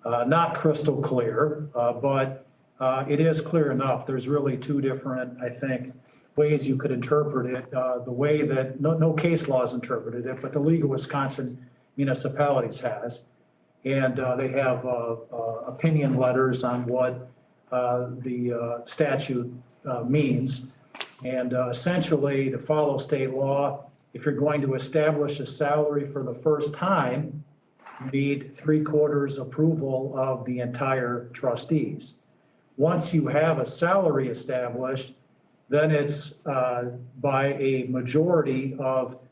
not crystal clear, but it is clear enough. There's really two different, I think, ways you could interpret it. The way that, no case law has interpreted it, but the League of Wisconsin Municipalities has. And they have opinion letters on what the statute means. And essentially, to follow state law, if you're going to establish a salary for the first time, you need 3/4 approval of the entire trustees. Once you have a salary established, then it's by a majority of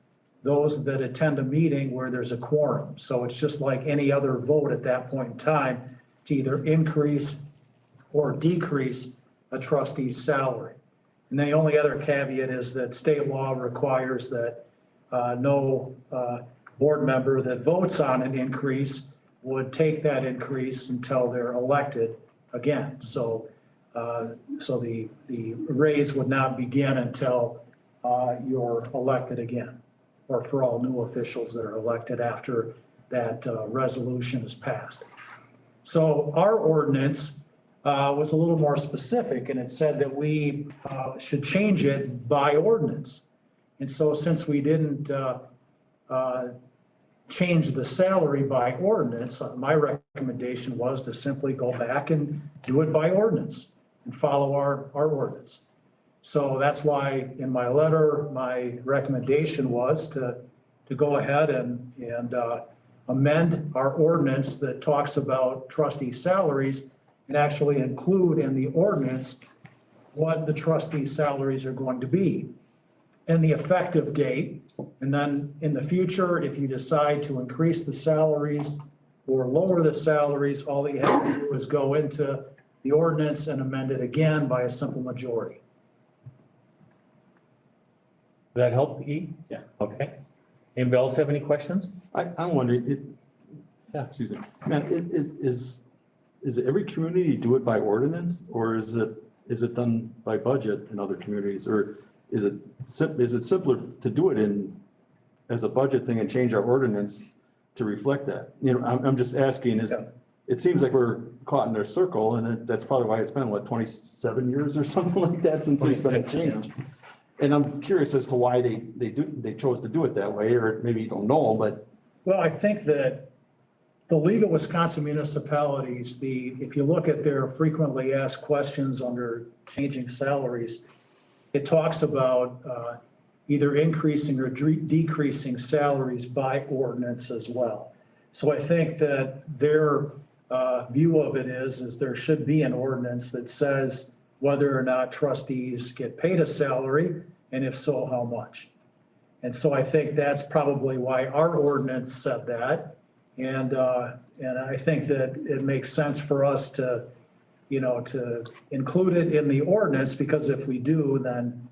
those that attend a meeting where there's a quorum. So it's just like any other vote at that point in time to either increase or decrease a trustee's salary. And the only other caveat is that state law requires that no board member that votes on an increase would take that increase until they're elected again. So the raise would not begin until you're elected again, or for all new officials that are elected after that resolution is passed. So our ordinance was a little more specific, and it said that we should change it by ordinance. And so since we didn't change the salary by ordinance, my recommendation was to simply go back and do it by ordinance and follow our ordinance. So that's why in my letter, my recommendation was to go ahead and amend our ordinance that talks about trustee salaries and actually include in the ordinance what the trustee salaries are going to be and the effective date. And then in the future, if you decide to increase the salaries or lower the salaries, all that you have to do is go into the ordinance and amend it again by a simple majority. Does that help, E? Yeah. Okay. Anybody else have any questions? I'm wondering, Yeah. excuse me, man, is every community do it by ordinance, or is it done by budget in other communities, or is it simpler to do it as a budget thing and change our ordinance to reflect that? You know, I'm just asking, it seems like we're caught in their circle, and that's probably why it's been, 27 years or something like that since there's been a change. And I'm curious as to why they chose to do it that way, or maybe you don't know, but. Well, I think that the League of Wisconsin Municipalities, if you look at their frequently asked questions under changing salaries, it talks about either increasing or decreasing salaries by ordinance as well. So I think that their view of it is there should be an ordinance that says whether or not trustees get paid a salary, and if so, how much. And so I think that's probably why our ordinance said that. And I think that it makes sense for us to include it in the ordinance, because if we do, then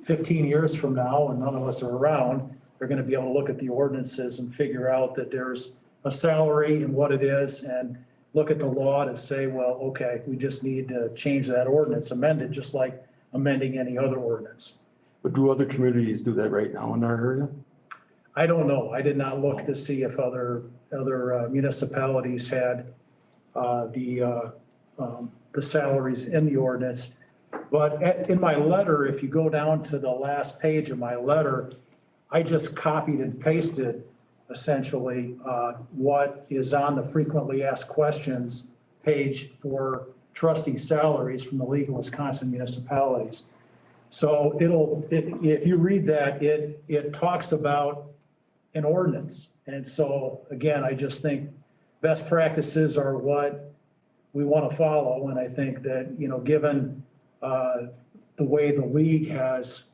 15 years from now, and none of us are around, they're gonna be able to look at the ordinances and figure out that there's a salary and what it is, and look at the law to say, well, okay, we just need to change that ordinance, amend it, just like amending any other ordinance. But do other communities do that right now in our area? I don't know. I did not look to see if other municipalities had the salaries in the ordinance. But in my letter, if you go down to the last page of my letter, I just copied and pasted essentially what is on the frequently asked questions page for trustee salaries from the League of Wisconsin Municipalities. So if you read that, it talks about an ordinance. And so, again, I just think best practices are what we want to follow. And I think that, given the way the league has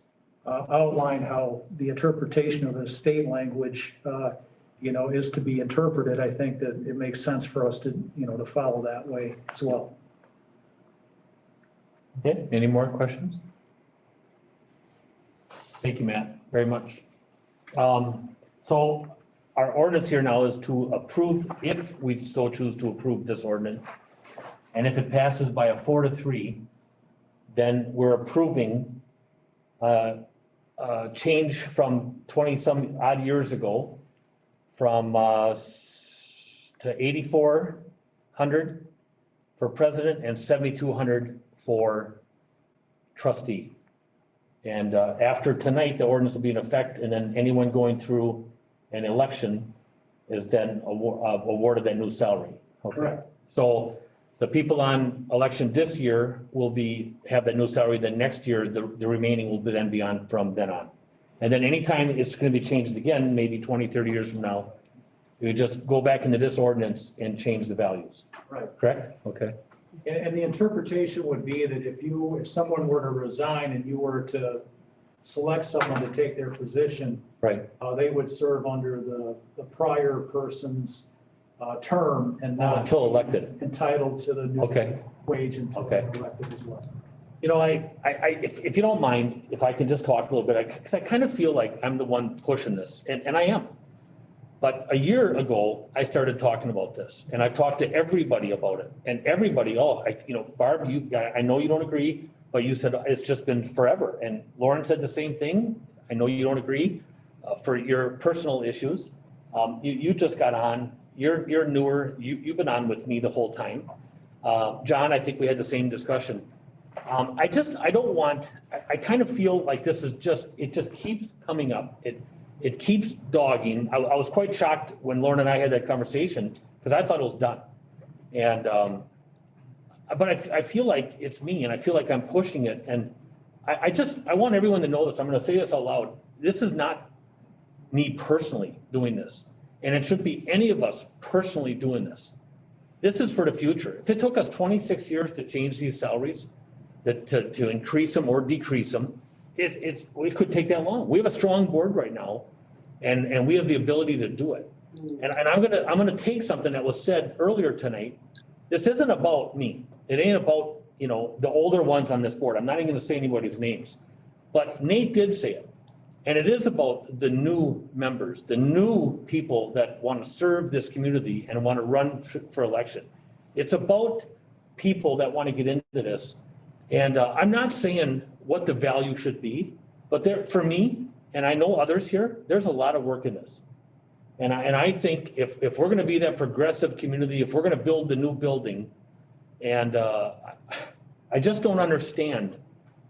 outlined how the interpretation of the state language, is to be interpreted, I think that it makes sense for us to, to follow that way as well. Okay, any more questions? Thank you, Matt, very much. So our ordinance here now is to approve, if we so choose to approve this ordinance. And if it passes by a 4-3, then we're approving change from 20-some odd years ago from to 8,400 for president and 7,200 for trustee. And after tonight, the ordinance will be in effect, and then anyone going through an election is then awarded that new salary. Okay. Correct. So the people on election this year will have that new salary, then next year, the remaining will then be on from then on. And then anytime it's gonna be changed again, maybe 20, 30 years from now, you just go back into this ordinance and change the values. Right. Correct? Okay. And the interpretation would be that if someone were to resign and you were to select someone to take their position, right, they would serve under the prior person's term and not until elected, entitled to the new okay, wage until okay, elected as well. If you don't mind, if I can just talk a little bit, because I kind of feel like I'm the one pushing this, and I am. But a year ago, I started talking about this, and I've talked to everybody about it, and everybody, Barb, I know you don't agree, but you said it's just been forever, and Lauren said the same thing. I know you don't agree for your personal issues. You just got on, you're newer, you've been on with me the whole time. John, I think we had the same discussion. I kind of feel like this is it just keeps coming up. It keeps dogging. I was quite shocked when Lauren and I had that conversation because I thought it was done. And, but I feel like it's me and I feel like I'm pushing it. And I want everyone to know this. I'm going to say this out loud. This is not me personally doing this. And it shouldn't be any of us personally doing this. This is for the future. If it took us 26 years to change these salaries, to increase them or decrease them, it could take that long. We have a strong board right now, and we have the ability to do it. And I'm gonna take something that was said earlier tonight. This isn't about me. It ain't about, the older ones on this board. I'm not even gonna say anybody's names. But Nate did say it. And it is about the new members, the new people that want to serve this community and want to run for election. It's about people that want to get into this. And I'm not saying what the value should be, but for me, and I know others here, there's a lot of work in this. And I think if we're going to be that progressive community, if we're going to build the new building, and I just don't understand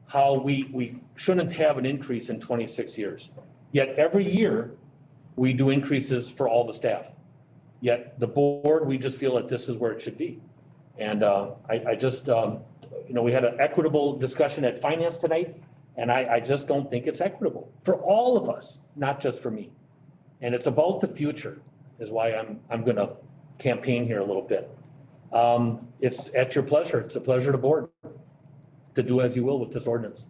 how we shouldn't have an increase in 26 years. Yet every year, we do increases for all the staff. Yet the board, we just feel that this is where it should be. And we had an equitable discussion at finance tonight, and I just don't think it's equitable for all of us, not just for me. And it's about the future is why I'm gonna campaign here a little bit. It's at your pleasure. It's a pleasure to board to do as you will with this ordinance.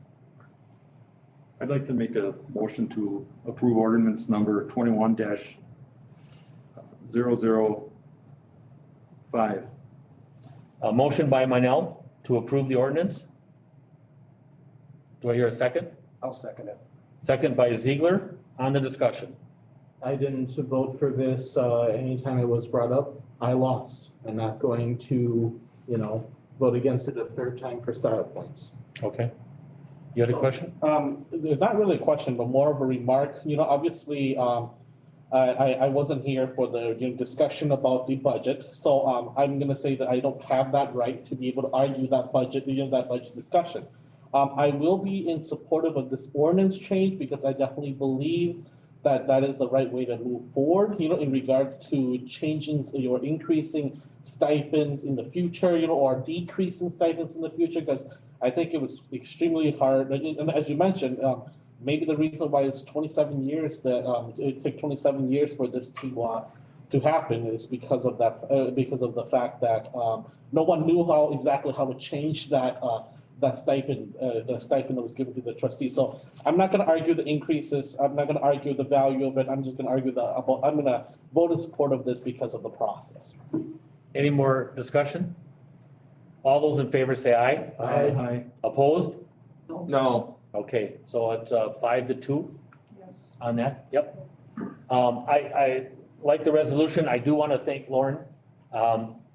I'd like to make a motion to approve ordinance number 21-005. A motion by Minell to approve the ordinance. Do I hear a second? I'll second it. Second by Ziegler on the discussion. I didn't vote for this anytime it was brought up. I lost. I'm not going to, vote against it a third time for startup points. Okay. You had a question? Not really a question, but more of a remark. Obviously, I wasn't here for the discussion about the budget. So I'm gonna say that I don't have that right to be able to argue that budget, that budget discussion. I will be in support of this ordinance change because I definitely believe that is the right way to move forward, in regards to changing or increasing stipends in the future, or decreasing stipends in the future, because I think it was extremely hard, and as you mentioned, maybe the reason why it's 27 years that, it took 27 years for this to happen is because of that, because of the fact that, no one knew exactly how to change that stipend that was given to the trustees. So I'm not gonna argue the increases, I'm not gonna argue the value of it, I'm just gonna argue I'm gonna vote in support of this because of the process. Any more discussion? All those in favor say aye. Aye. Opposed? No. Okay, so it's 5-2 Yes. on that, yep. I like the resolution, I do wanna thank Lauren.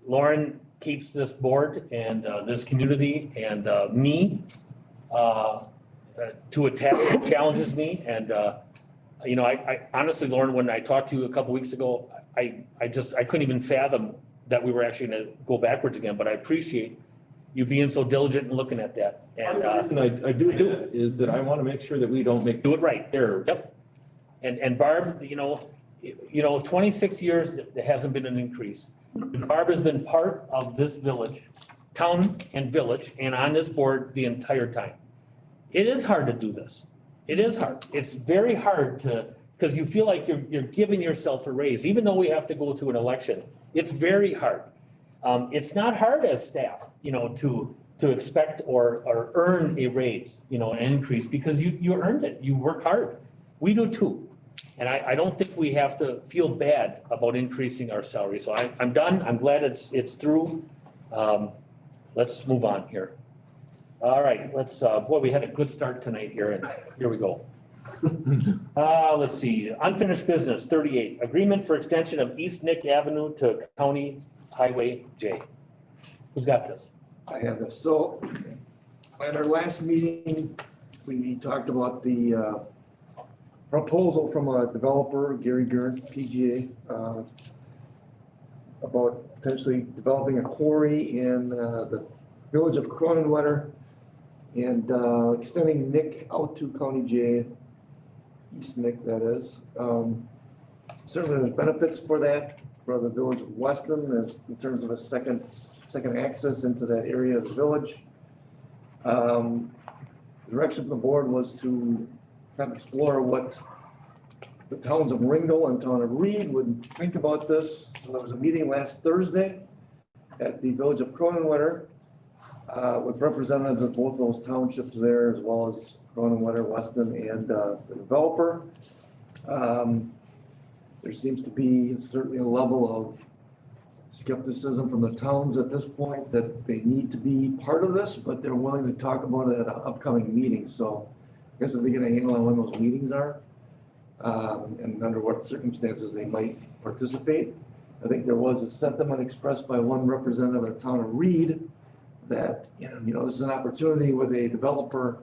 Lauren keeps this board and this community and me to a task that challenges me. And I honestly, Lauren, when I talked to you a couple weeks ago, I couldn't even fathom that we were actually gonna go backwards again, but I appreciate you being so diligent and looking at that. Part And of the reason I do it is that I want to make sure that we don't make do it right. errors. Yep. And Barb, 26 years, there hasn't been an increase. Barb has been part of this village, town and village, and on this board the entire time. It is hard to do this. It is hard. It's very hard because you feel like you're giving yourself a raise, even though we have to go to an election. It's very hard. It's not hard as staff, to expect or earn a raise, an increase, because you earned it. You work hard. We do too. And I don't think we have to feel bad about increasing our salary. So I'm done. I'm glad it's through. Let's move on here. All right, we had a good start tonight here, and here we go. Let's see, unfinished business, 38, agreement for extension of East Nick Avenue to County Highway J. Who's got this? I have this. So at our last meeting, we talked about the proposal from a developer, Gary Gern, PGA, about potentially developing a quarry in the village of Cronenwetter and extending Nick out to County J, East Nick that is. Certainly there's benefits for that, for the village of Weston, as in terms of a second access into that area of the village. The direction from the board was to kind of explore what the towns of Ringgold and town of Reed would think about this. So there was a meeting last Thursday at the village of Cronenwetter with representatives of both those townships there, as well as Cronenwetter, Weston, and the developer. There seems to be certainly a level of skepticism from the towns at this point that they need to be part of this, but they're willing to talk about it at an upcoming meeting. So I guess if they get a handle on when those meetings are, and under what circumstances they might participate. I think there was a sentiment expressed by one representative of the town of Reed that, this is an opportunity with a developer,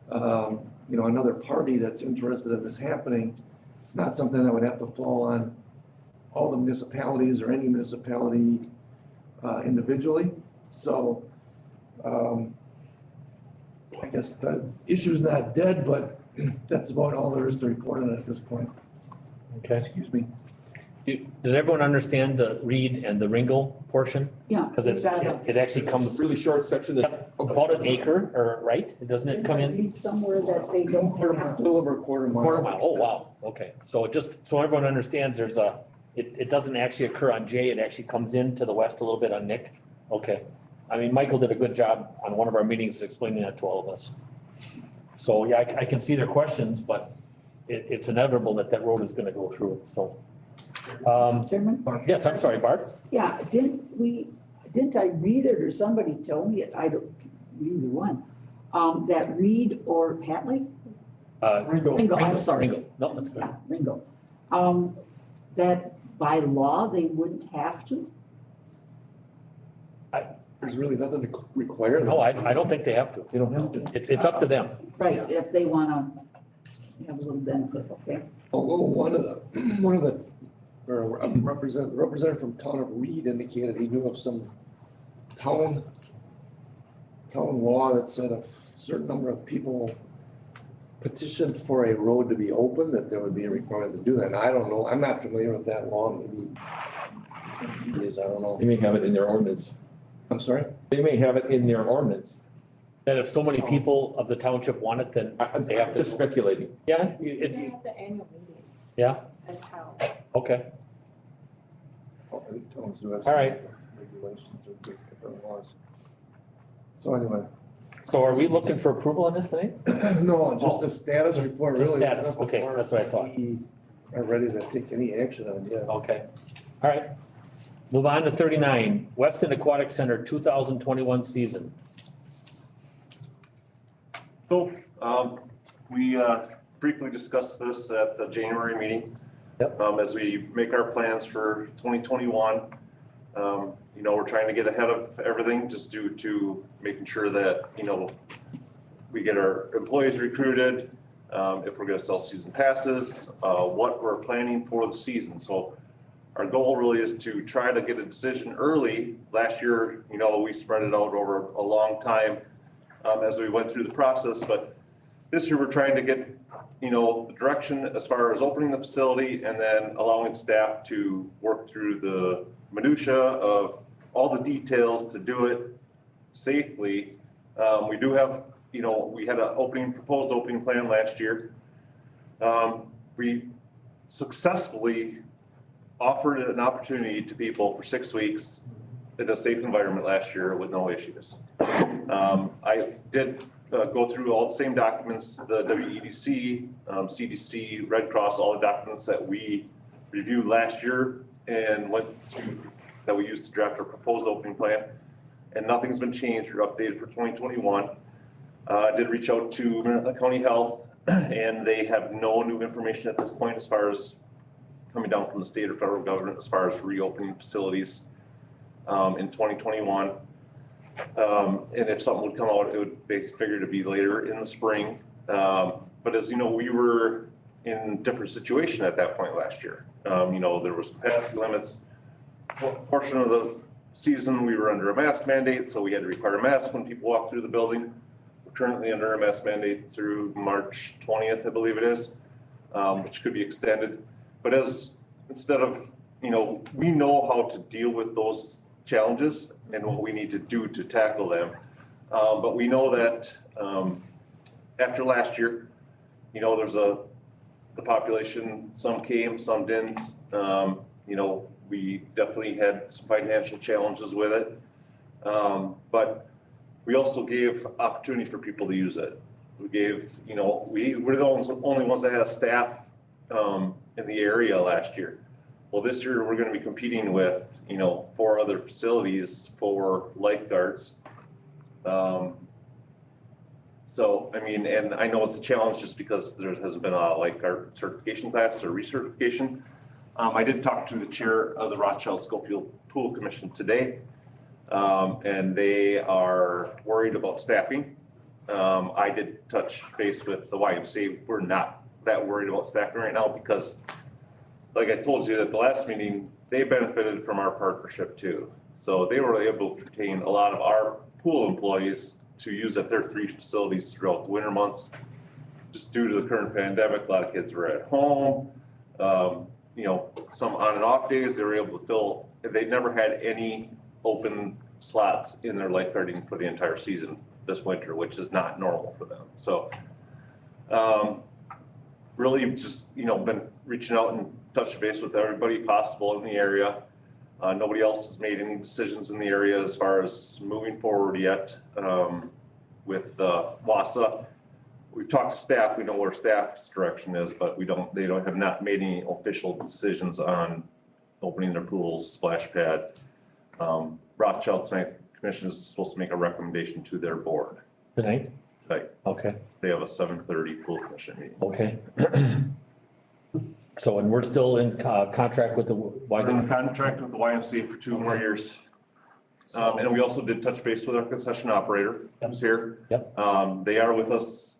another party that's interested in this happening. It's not something that would have to fall on all the municipalities or any municipality individually. So I guess the issue's not dead, but that's about all there is to report on it at this point. Okay. Excuse me. Does everyone understand the Reed and the Ringgold portion? Yeah. Because it actually comes. It's a really short section that. About an acre, right? Doesn't it come in? Somewhere that they don't have. A little over a quarter mile. Quarter mile, oh, wow, okay. So so everyone understands, it doesn't actually occur on J, it actually comes in to the west a little bit on Nick. Okay. I mean, Michael did a good job on one of our meetings explaining that to all of us. So, yeah, I can see their questions, but it's inevitable that road is gonna go through, so. Chairman? Yes, I'm sorry, Bart? Yeah, didn't I read it or somebody told me it, I don't, either one, that Reed or Hatley? Ringo, I'm sorry. Ringo, no, that's good. Yeah, Ringo. That by law, they wouldn't have to? There's really nothing to require them. No, I don't think they have to. They don't have to. It's up to them. Right, if they wanna have a little benefit, okay? Although one of the or a representative from town of Reed indicated he knew of some town law that said a certain number of people petitioned for a road to be open, that there would be a requirement to do that. And I don't know, I'm not familiar with that law, maybe it is, I don't know. They may have it in their ordinance. I'm sorry? They may have it in their ordinance. That if so many people of the township want it, then they have to. Just speculating. Yeah, They have the annual meeting. yeah, That's how. okay, All all right. Regulations or different laws. So anyway. So are we looking for approval on this tonight? No, just a status report, Just really. status, okay, that's what I thought. We are ready to take any action on, yeah. Okay, all right. Move on to 39, Weston Aquatic Center 2021 season. So, we briefly discussed this at the January meeting. Yep. As we make our plans for 2021, you know, we're trying to get ahead of everything just due to making sure that, you know, we get our employees recruited, if we're gonna sell season passes, what we're planning for the season. So our goal really is to try to get a decision early. Last year, you know, we spread it out over a long time, as we went through the process, but this year we're trying to get, you know, the direction as far as opening the facility and then allowing staff to work through the minutia of all the details to do it safely. We do have, you know, we had a proposed opening plan last year. We successfully offered an opportunity to people for 6 weeks in a safe environment last year with no issues. I did go through all the same documents, the WEDC, CDC, Red Cross, all the documents that we reviewed last year and that we used to draft our proposed opening plan. And nothing's been changed or updated for 2021. I did reach out to Marathon County Health and they have no new information at this point as far as coming down from the state or federal government as far as reopening facilities in 2021. And if something would come out, it would they figure to be later in the spring. But as you know, we were in a different situation at that point last year. You know, there was capacity limits. For a portion of the season, we were under a mask mandate, so we had to require masks when people walk through the building. We're currently under a mask mandate through March 20th, I believe it is, which could be extended. But instead of, you know, we know how to deal with those challenges and what we need to do to tackle them. But we know that after last year, you know, the population, some came, some didn't. You know, we definitely had some financial challenges with it. But we also gave opportunity for people to use it. We gave, you know, we're the only ones that had a staff in the area last year. Well, this year we're gonna be competing with, you know, 4 other facilities for lifeguards. So, I mean, and I know it's a challenge just because there hasn't been a lifeguard certification class or recertification. I did talk to the chair of the Rothschild Schofield Pool Commission today. And they are worried about staffing. I did touch base with the YMCA. We're not that worried about staffing right now because like I told you at the last meeting, they benefited from our partnership too. So they were able to retain a lot of our pool employees to use at their 3 facilities throughout the winter months. Just due to the current pandemic, a lot of kids were at home. You know, some on and off days, they were able to fill, they never had any open slots in their lifeguarding for the entire season this winter, which is not normal for them. So really just, you know, been reaching out and touch base with everybody possible in the area. Nobody else has made any decisions in the area as far as moving forward yet with WASA. We've talked to staff, we know where staff's direction is, but they have not made any official decisions on opening their pools, splash pad. Rothschild tonight's commission is supposed to make a recommendation to their board. Tonight? Right. Okay, They have a 7:30 pool commission meeting. okay. So, and we're still in contract with the We're in contract with the YMCA for 2 more years. And we also did touch base with our concession operator who's here. Yep. They are with us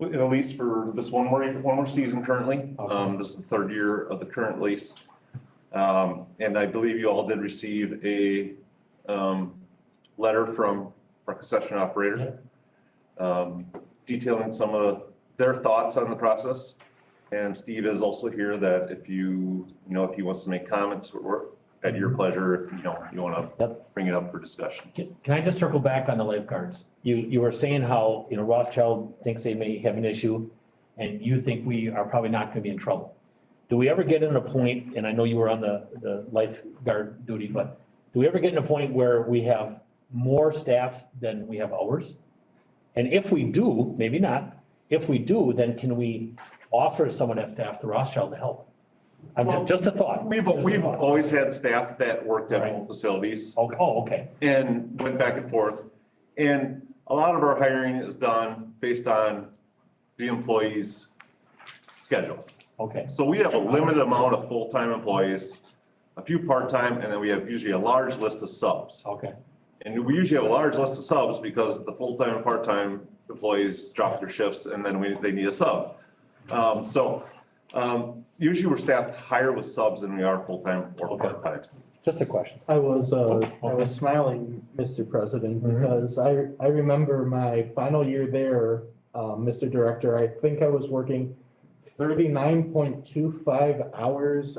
at least for this one more season currently. This is the 3rd year of the current lease. And I believe you all did receive a letter from our concession operator detailing some of their thoughts on the process. And Steve is also here that if if he wants to make comments, we're at your pleasure, if you wanna bring it up for discussion. Can I just circle back on the lifeguards? You were saying how, Rothschild thinks they may have an issue and you think we are probably not gonna be in trouble. Do we ever get in a point, and I know you were on the lifeguard duty, but do we ever get in a point where we have more staff than we have hours? And if we do, maybe not, if we do, then can we offer someone at staff to Rothschild to help? Just a thought. We've always had staff that worked at both facilities. Oh, okay. And went back and forth. And a lot of our hiring is done based on the employee's schedule. Okay. So we have a limited amount of full-time employees, a few part-time, and then we have usually a large list of subs. Okay. And we usually have a large list of subs because the full-time and part-time employees drop their shifts and then they need a sub. Usually we're staffed higher with subs than we are full-time or part-time. Just a question. I was smiling, Mr. President, because I remember my final year there, Mr. Director, I think I was working 39.25 hours,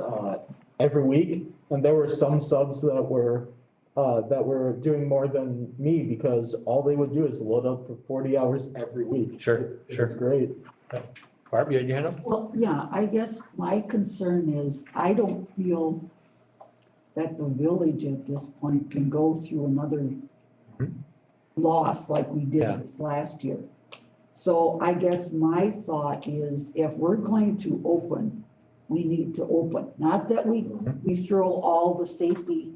every week. And there were some subs that were doing more than me because all they would do is load up for 40 hours every week. Sure. It's great. Barb, you had your hand up? Well, yeah, I guess my concern is I don't feel that the village at this point can go through another loss like we did this last year. So I guess my thought is if we're going to open, we need to open. Not that we throw all the safety,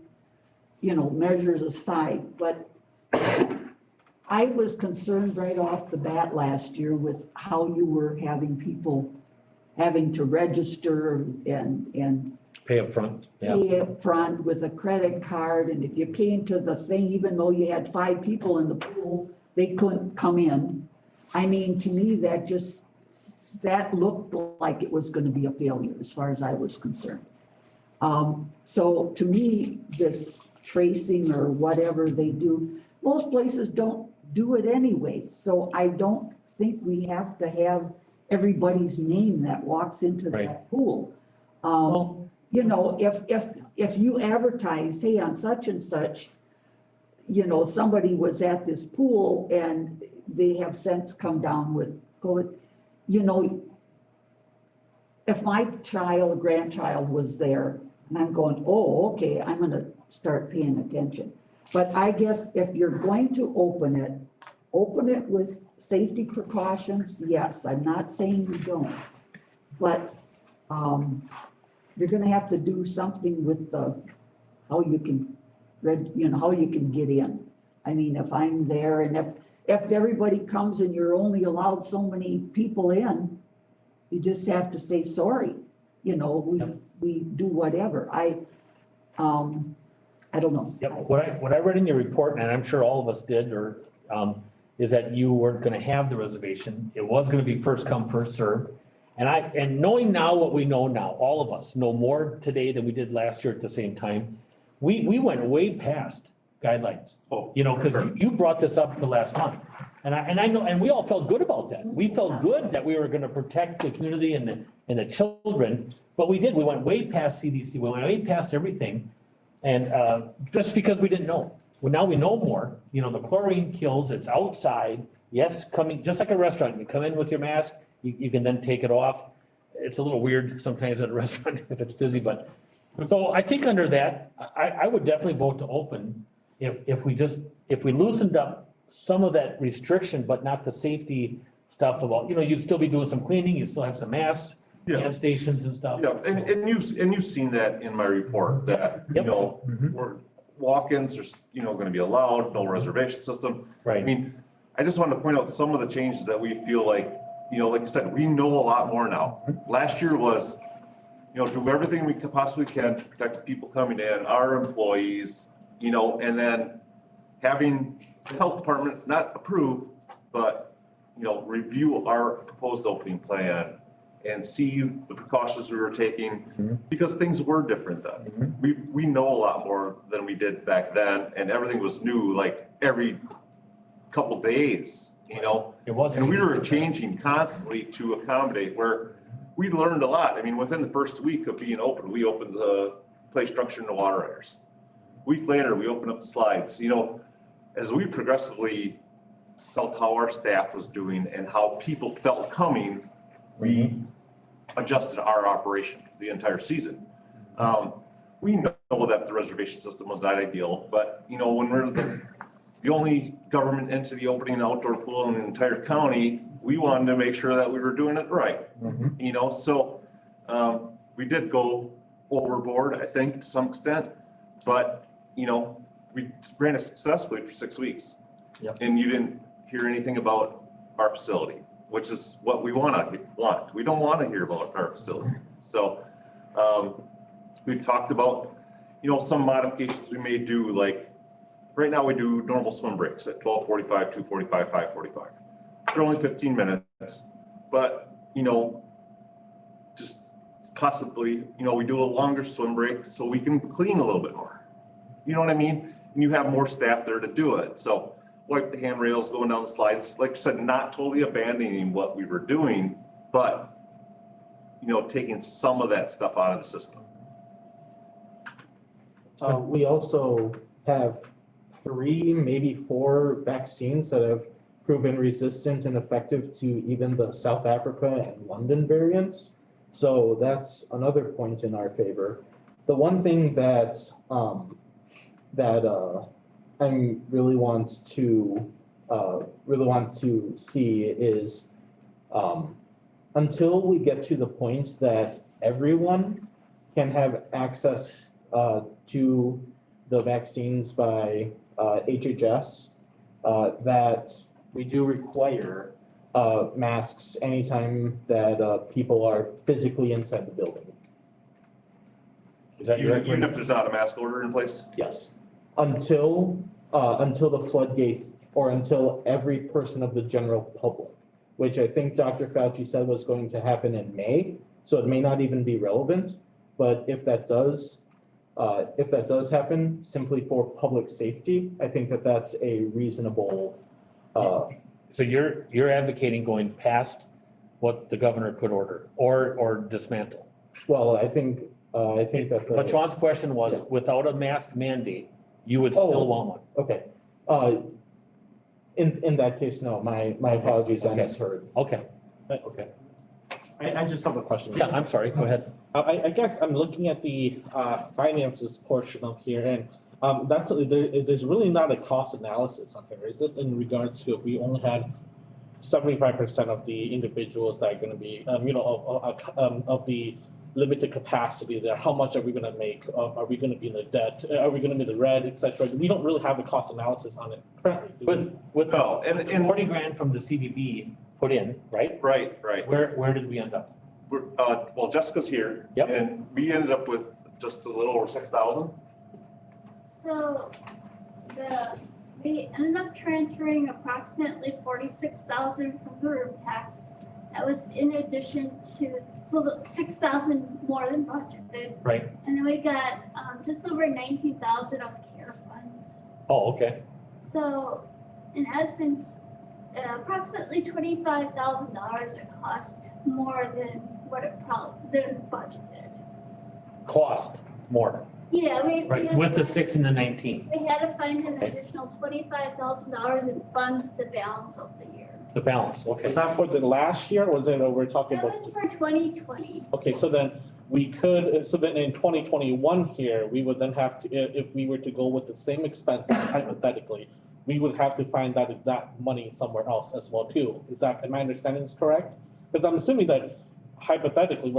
measures aside, but I was concerned right off the bat last year with how you were having people having to register and Pay up front. pay up front with a credit card, and if you came to the thing, even though you had 5 people in the pool, they couldn't come in. I mean, to me, that looked like it was gonna be a failure as far as I was concerned. So to me, this tracing or whatever they do, most places don't do it anyway. So I don't think we have to have everybody's name that walks into that pool. If you advertise, hey, on such and such, somebody was at this pool and they have since come down with COVID, if my grandchild was there and I'm going, oh, okay, I'm gonna start paying attention. But I guess if you're going to open it with safety precautions, yes, I'm not saying you don't. But, you're gonna have to do something with how you can get in. I mean, if I'm there and if everybody comes and you're only allowed so many people in, you just have to say, sorry, we do whatever. I don't know. Yep, what I read in your report, and I'm sure all of us did, is that you weren't gonna have the reservation. It was gonna be first come, first served. And knowing now what we know now, all of us know more today than we did last year at the same time. We went way past guidelines. Cause you brought this up the last month. And I know, and we all felt good about that. We felt good that we were gonna protect the community and the children, but we did. We went way past CDC, we went way past everything. And just because we didn't know. Well, now we know more. The chlorine kills, it's outside. Yes, just like a restaurant, you come in with your mask, you can then take it off. It's a little weird sometimes at a restaurant if it's busy, but. So I think under that, I would definitely vote to open if we loosened up some of that restriction, but not the safety stuff about, you'd still be doing some cleaning, you'd still have some masks, hand stations and stuff. Yeah, and you've seen that in my report that, where walk-ins are, gonna be allowed, no reservation system. Right. I mean, I just wanted to point out some of the changes that we feel like, like I said, we know a lot more now. Last year was, do everything we possibly can to protect the people coming in, our employees, and then having the health department not approve, but, review our proposed opening plan and see the precautions we were taking, because things were different then. We know a lot more than we did back then, and everything was new, like every couple days. you know? It wasn't. And we were changing constantly to accommodate where we learned a lot. I mean, within the first week of being open, we opened the play structure and the water areas. Week later, we opened up the slides, you know, as we progressively felt how our staff was doing and how people felt coming, we adjusted our operation the entire season. We know that the reservation system was not ideal, but you know, when we're the only government entity opening an outdoor pool in the entire county, we wanted to make sure that we were doing it right. You know, so we did go overboard, I think, to some extent, but you know, we ran it successfully for 6 weeks. Yep. And you didn't hear anything about our facility, which is what we want. We don't want to hear about our facility. So we've talked about, you know, some modifications we may do, like right now we do normal swim breaks at 12:45, 2:45, 5:45. They're only 15 minutes, but you know, just possibly, you know, we do a longer swim break so we can clean a little bit more. You know what I mean? And you have more staff there to do it. So wipe the handrails going down the slides. Like I said, not totally abandoning what we were doing, but you know, taking some of that stuff out of the system. We also have 3, maybe 4 vaccines that have proven resistant and effective to even the South Africa and London variants. So that's another point in our favor. The one thing that I really want to see is until we get to the point that everyone can have access to the vaccines by HHS, that we do require masks anytime that people are physically inside the building. Is that your Even if there's not a mask order in place? Yes. Until the floodgates, or until every person of the general public, which I think Dr. Fauci said was going to happen in May, so it may not even be relevant. But if that does happen simply for public safety, I think that that's a reasonable. So you're advocating going past what the governor could order or dismantle? Well, I think that. But Sean's question was, without a mask mandate, you would still want one? Okay. In that case, no, my apologies, I misheard. Okay, okay. I just have a question. Yeah, I'm sorry, go ahead. I guess I'm looking at the finances portion of here, and there's really not a cost analysis on here. Is this in regards to if we only had 75% of the individuals that are gonna be, of the limited capacity there, how much are we gonna make? Are we gonna be in the debt? Are we gonna be in the red, et cetera? We don't really have a cost analysis on it currently. With the 40 grand from the CDB put in, right? Right. Where did we end up? Well, Jessica's here. Yep. And we ended up with just a little over 6,000. So we ended up transferring approximately 46,000 from the room tax. That was in addition to, so the 6,000 more than budgeted. Right. And then we got just over 19,000 of care funds. Oh, okay. So in essence, approximately $25,000 it cost more than what it than budgeted. Cost more, Yeah, we right, had with to the 6 and the 19, We had to find an additional $25,000 in funds to balance out the year. the balance, okay. Is that for the last year, or was it, we're talking That about? was for 2020. Okay, so then in 2021 here, we would then have to, if we were to go with the same expenses hypothetically, we would have to find that money somewhere else as well too. Am I understanding this correct? Because I'm assuming that hypothetically,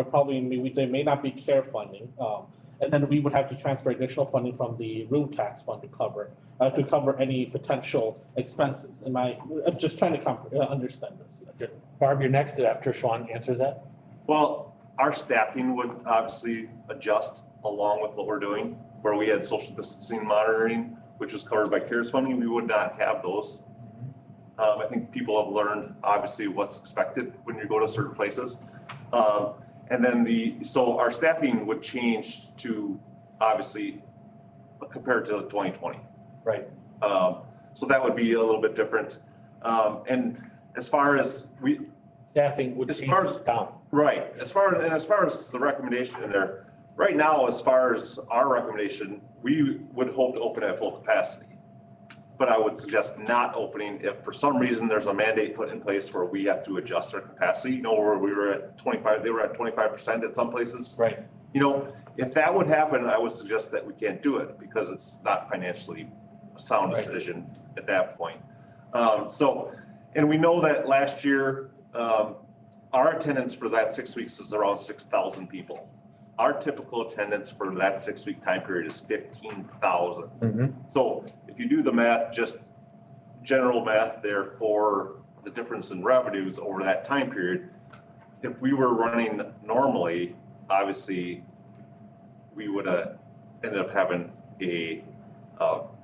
there may not be care funding. And then we would have to transfer additional funding from the room tax fund to cover any potential expenses. I'm just trying to understand this. Yes. Barb, you're next after Sean answers that. Well, our staffing would obviously adjust along with what we're doing, where we had social distancing monitoring, which was covered by CARES funding. We would not have those. I think people have learned obviously what's expected when you go to certain places. And then so our staffing would change to obviously compared to 2020. Right. So that would be a little bit different. And as far as Staffing would As change far as- down. right, as far as the recommendation in there, right now, as far as our recommendation, we would hope to open at full capacity. But I would suggest not opening if for some reason there's a mandate put in place where we have to adjust our capacity, you know, where we were at 25, they were at 25% at some places. Right. You know, if that would happen, I would suggest that we can't do it because it's not financially a sound Right. decision at that point. And we know that last year, our attendance for that 6 weeks was around 6,000 people. Our typical attendance for that 6 week time period is 15,000. So if you do the math, just general math there for the difference in revenues over that time period, if we were running normally, obviously, we would have ended up having a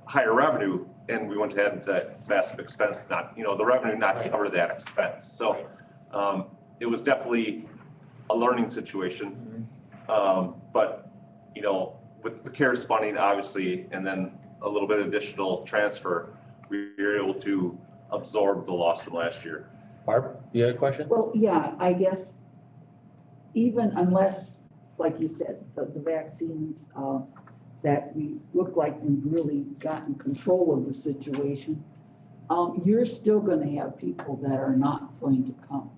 higher revenue and we wouldn't have had that massive expense, not, you know, the revenue not to cover that expense. So it was definitely a learning situation. But, you know, with the CARES funding, obviously, and then a little bit additional transfer, we were able to absorb the loss from last year. Barb, you had a question? Well, yeah, I guess even unless, like you said, the vaccines, that we look like we've really gotten control of the situation, you're still gonna have people that are not going to come.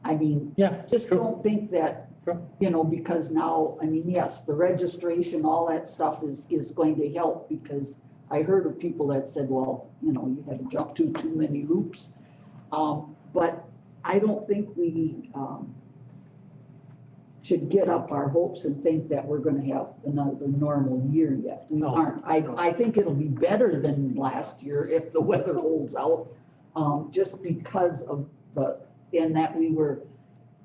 I mean, Yeah, just true. don't think that, True. you know, because now, I mean, yes, the registration, all that stuff is going to help because I heard of people that said, well, you know, you had to jump too many hoops. But I don't think we, should get up our hopes and think that we're gonna have another normal year yet. We No. aren't. I think it'll be better than last year if the weather holds out, just because of in that we were,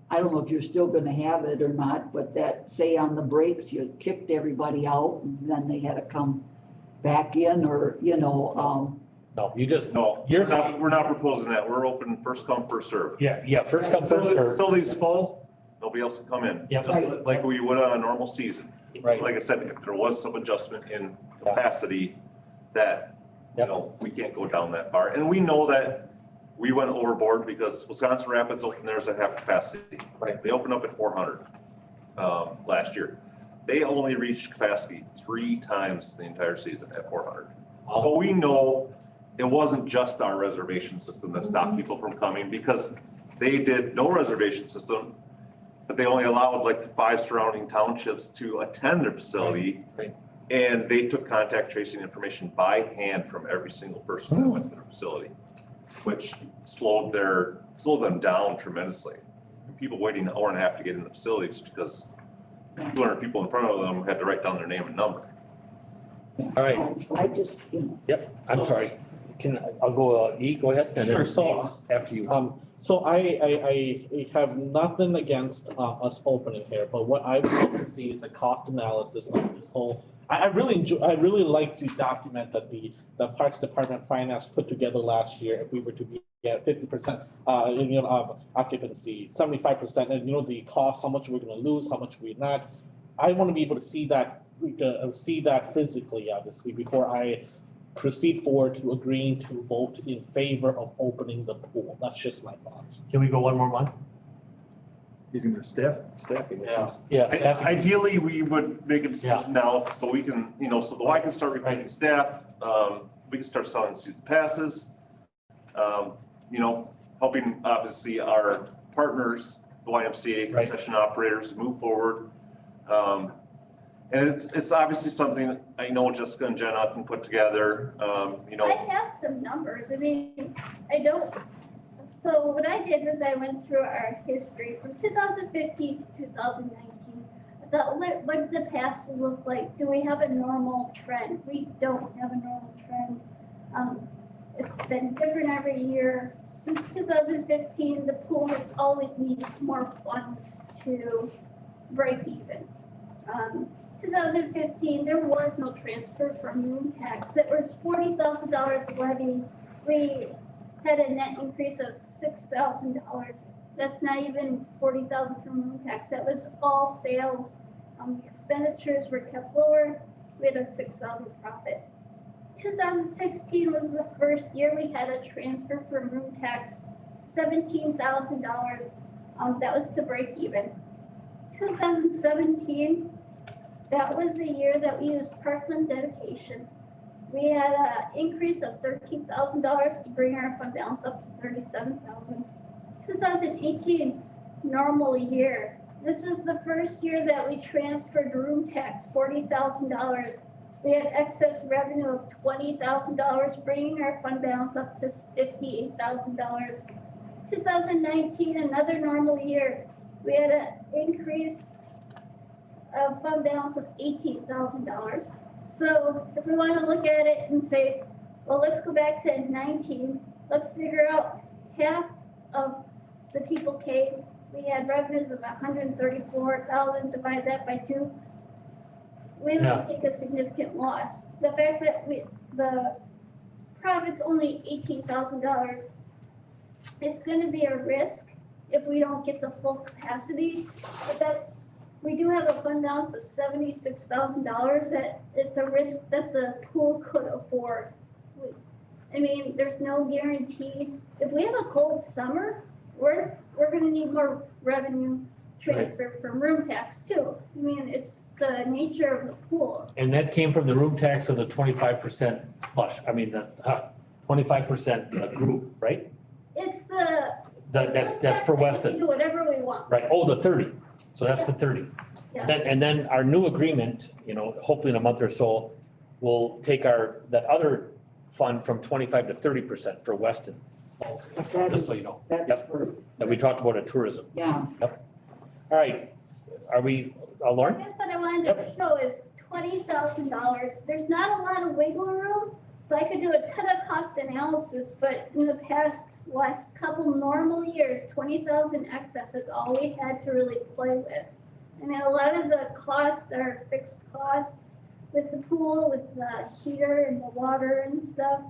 I don't know if you're still gonna have it or not, but that, say on the breaks, you kicked everybody out and then they had to come back in or, you know, No, you just, No, You're- we're not proposing that. We're open first come, first serve. yeah, first come, first serve. Facility's full, nobody else can come in. Yep. Just like we would on a normal season. Right. Like I said, if there was some adjustment in capacity that, you Yep. know, we can't go down that far. And we know that we went overboard because Wisconsin Rapids opened theirs at half capacity. Right. They opened up at 400 last year. They only reached capacity 3 times the entire season at 400. So we know it wasn't just our reservation system that stopped people from coming because they did no reservation system, but they only allowed like the 5 surrounding townships to attend their facility. Right. And they took contact tracing information by hand from every single person that went to their facility, which slowed them down tremendously. People waiting an hour and a half to get in the facility just because 200 people in front of them had to write down their name and number. All right, I just, you know. yep, I'm sorry. I'll go, E, go ahead. and then Sure, so, Nate's after you. So I have nothing against us opening here, but what I would like to see is a cost analysis of this whole. I really like the document that the Parks Department Finance put together last year. If we were to be at 50% occupancy, 75%, and you know the cost, how much we're going to lose, how much we're not. I want to be able to see that physically, obviously, before I proceed forward to agreeing to vote in favor of opening the pool. That's just my thoughts. Can we go one more month? He's gonna staffing issues. Yeah, staffing. Ideally, we would make a decision now so we can, you know, so the Y can start recruiting staff. We can start selling season passes. You know, helping obviously our partners, the YMCA Right. concession operators move forward. And it's obviously something I know Jessica and Jenna can put together, you know. I have some numbers. I mean, so what I did was I went through our history from 2015 to 2019. I thought, what did the past look like? Do we have a normal trend? We don't have a normal trend. It's been different every year. Since 2015, the pool has always needed more funds to break even. 2015, there was no transfer from room tax. It was $40,000 levy. We had a net increase of $6,000. That's not even $40,000 from room tax. That was all sales. The expenditures were kept lower. We had a $6,000 profit. 2016 was the first year we had a transfer from room tax, $17,000. That was to break even. 2017, that was the year that we used parkland dedication. We had an increase of $13,000 to bring our fund balance up to $37,000. 2018, normal year. This was the first year that we transferred room tax, $40,000. We had excess revenue of $20,000, bringing our fund balance up to $58,000. 2019, another normal year. We had an increase of fund balance of $18,000. So if we want to look at it and say, well, let's go back to 19, let's figure out half of the people came. We had revenues of 134,000, divide that by 2. We would take a significant loss. The fact that the profit's only $18,000, it's going to be a risk if we don't get the full capacity. But we do have a fund balance of $76,000 that it's a risk that the pool could afford. I mean, there's no guarantee. If we have a cold summer, we're going to need more revenue transfer from room tax too. I mean, it's the nature of the pool. And that came from the room tax of the 25% flush, I mean, the 25% group, right? It's That's for we Weston, can do whatever we want. right? Oh, the 30, so that's the 30. Yeah. And then our new agreement, hopefully in a month or so, will take that other fund from 25 to 30% for Weston. Also, just so you know. That's for, That we talked about at tourism. yeah. All right, are we, Lauren? I guess what I wanted to show is $20,000. There's not a lot of wiggle room, so I could do a ton of cost analysis, but in the last couple normal years, 20,000 excess, that's all we had to really play with. And then a lot of the costs are fixed costs with the pool, with the heater and the water and stuff.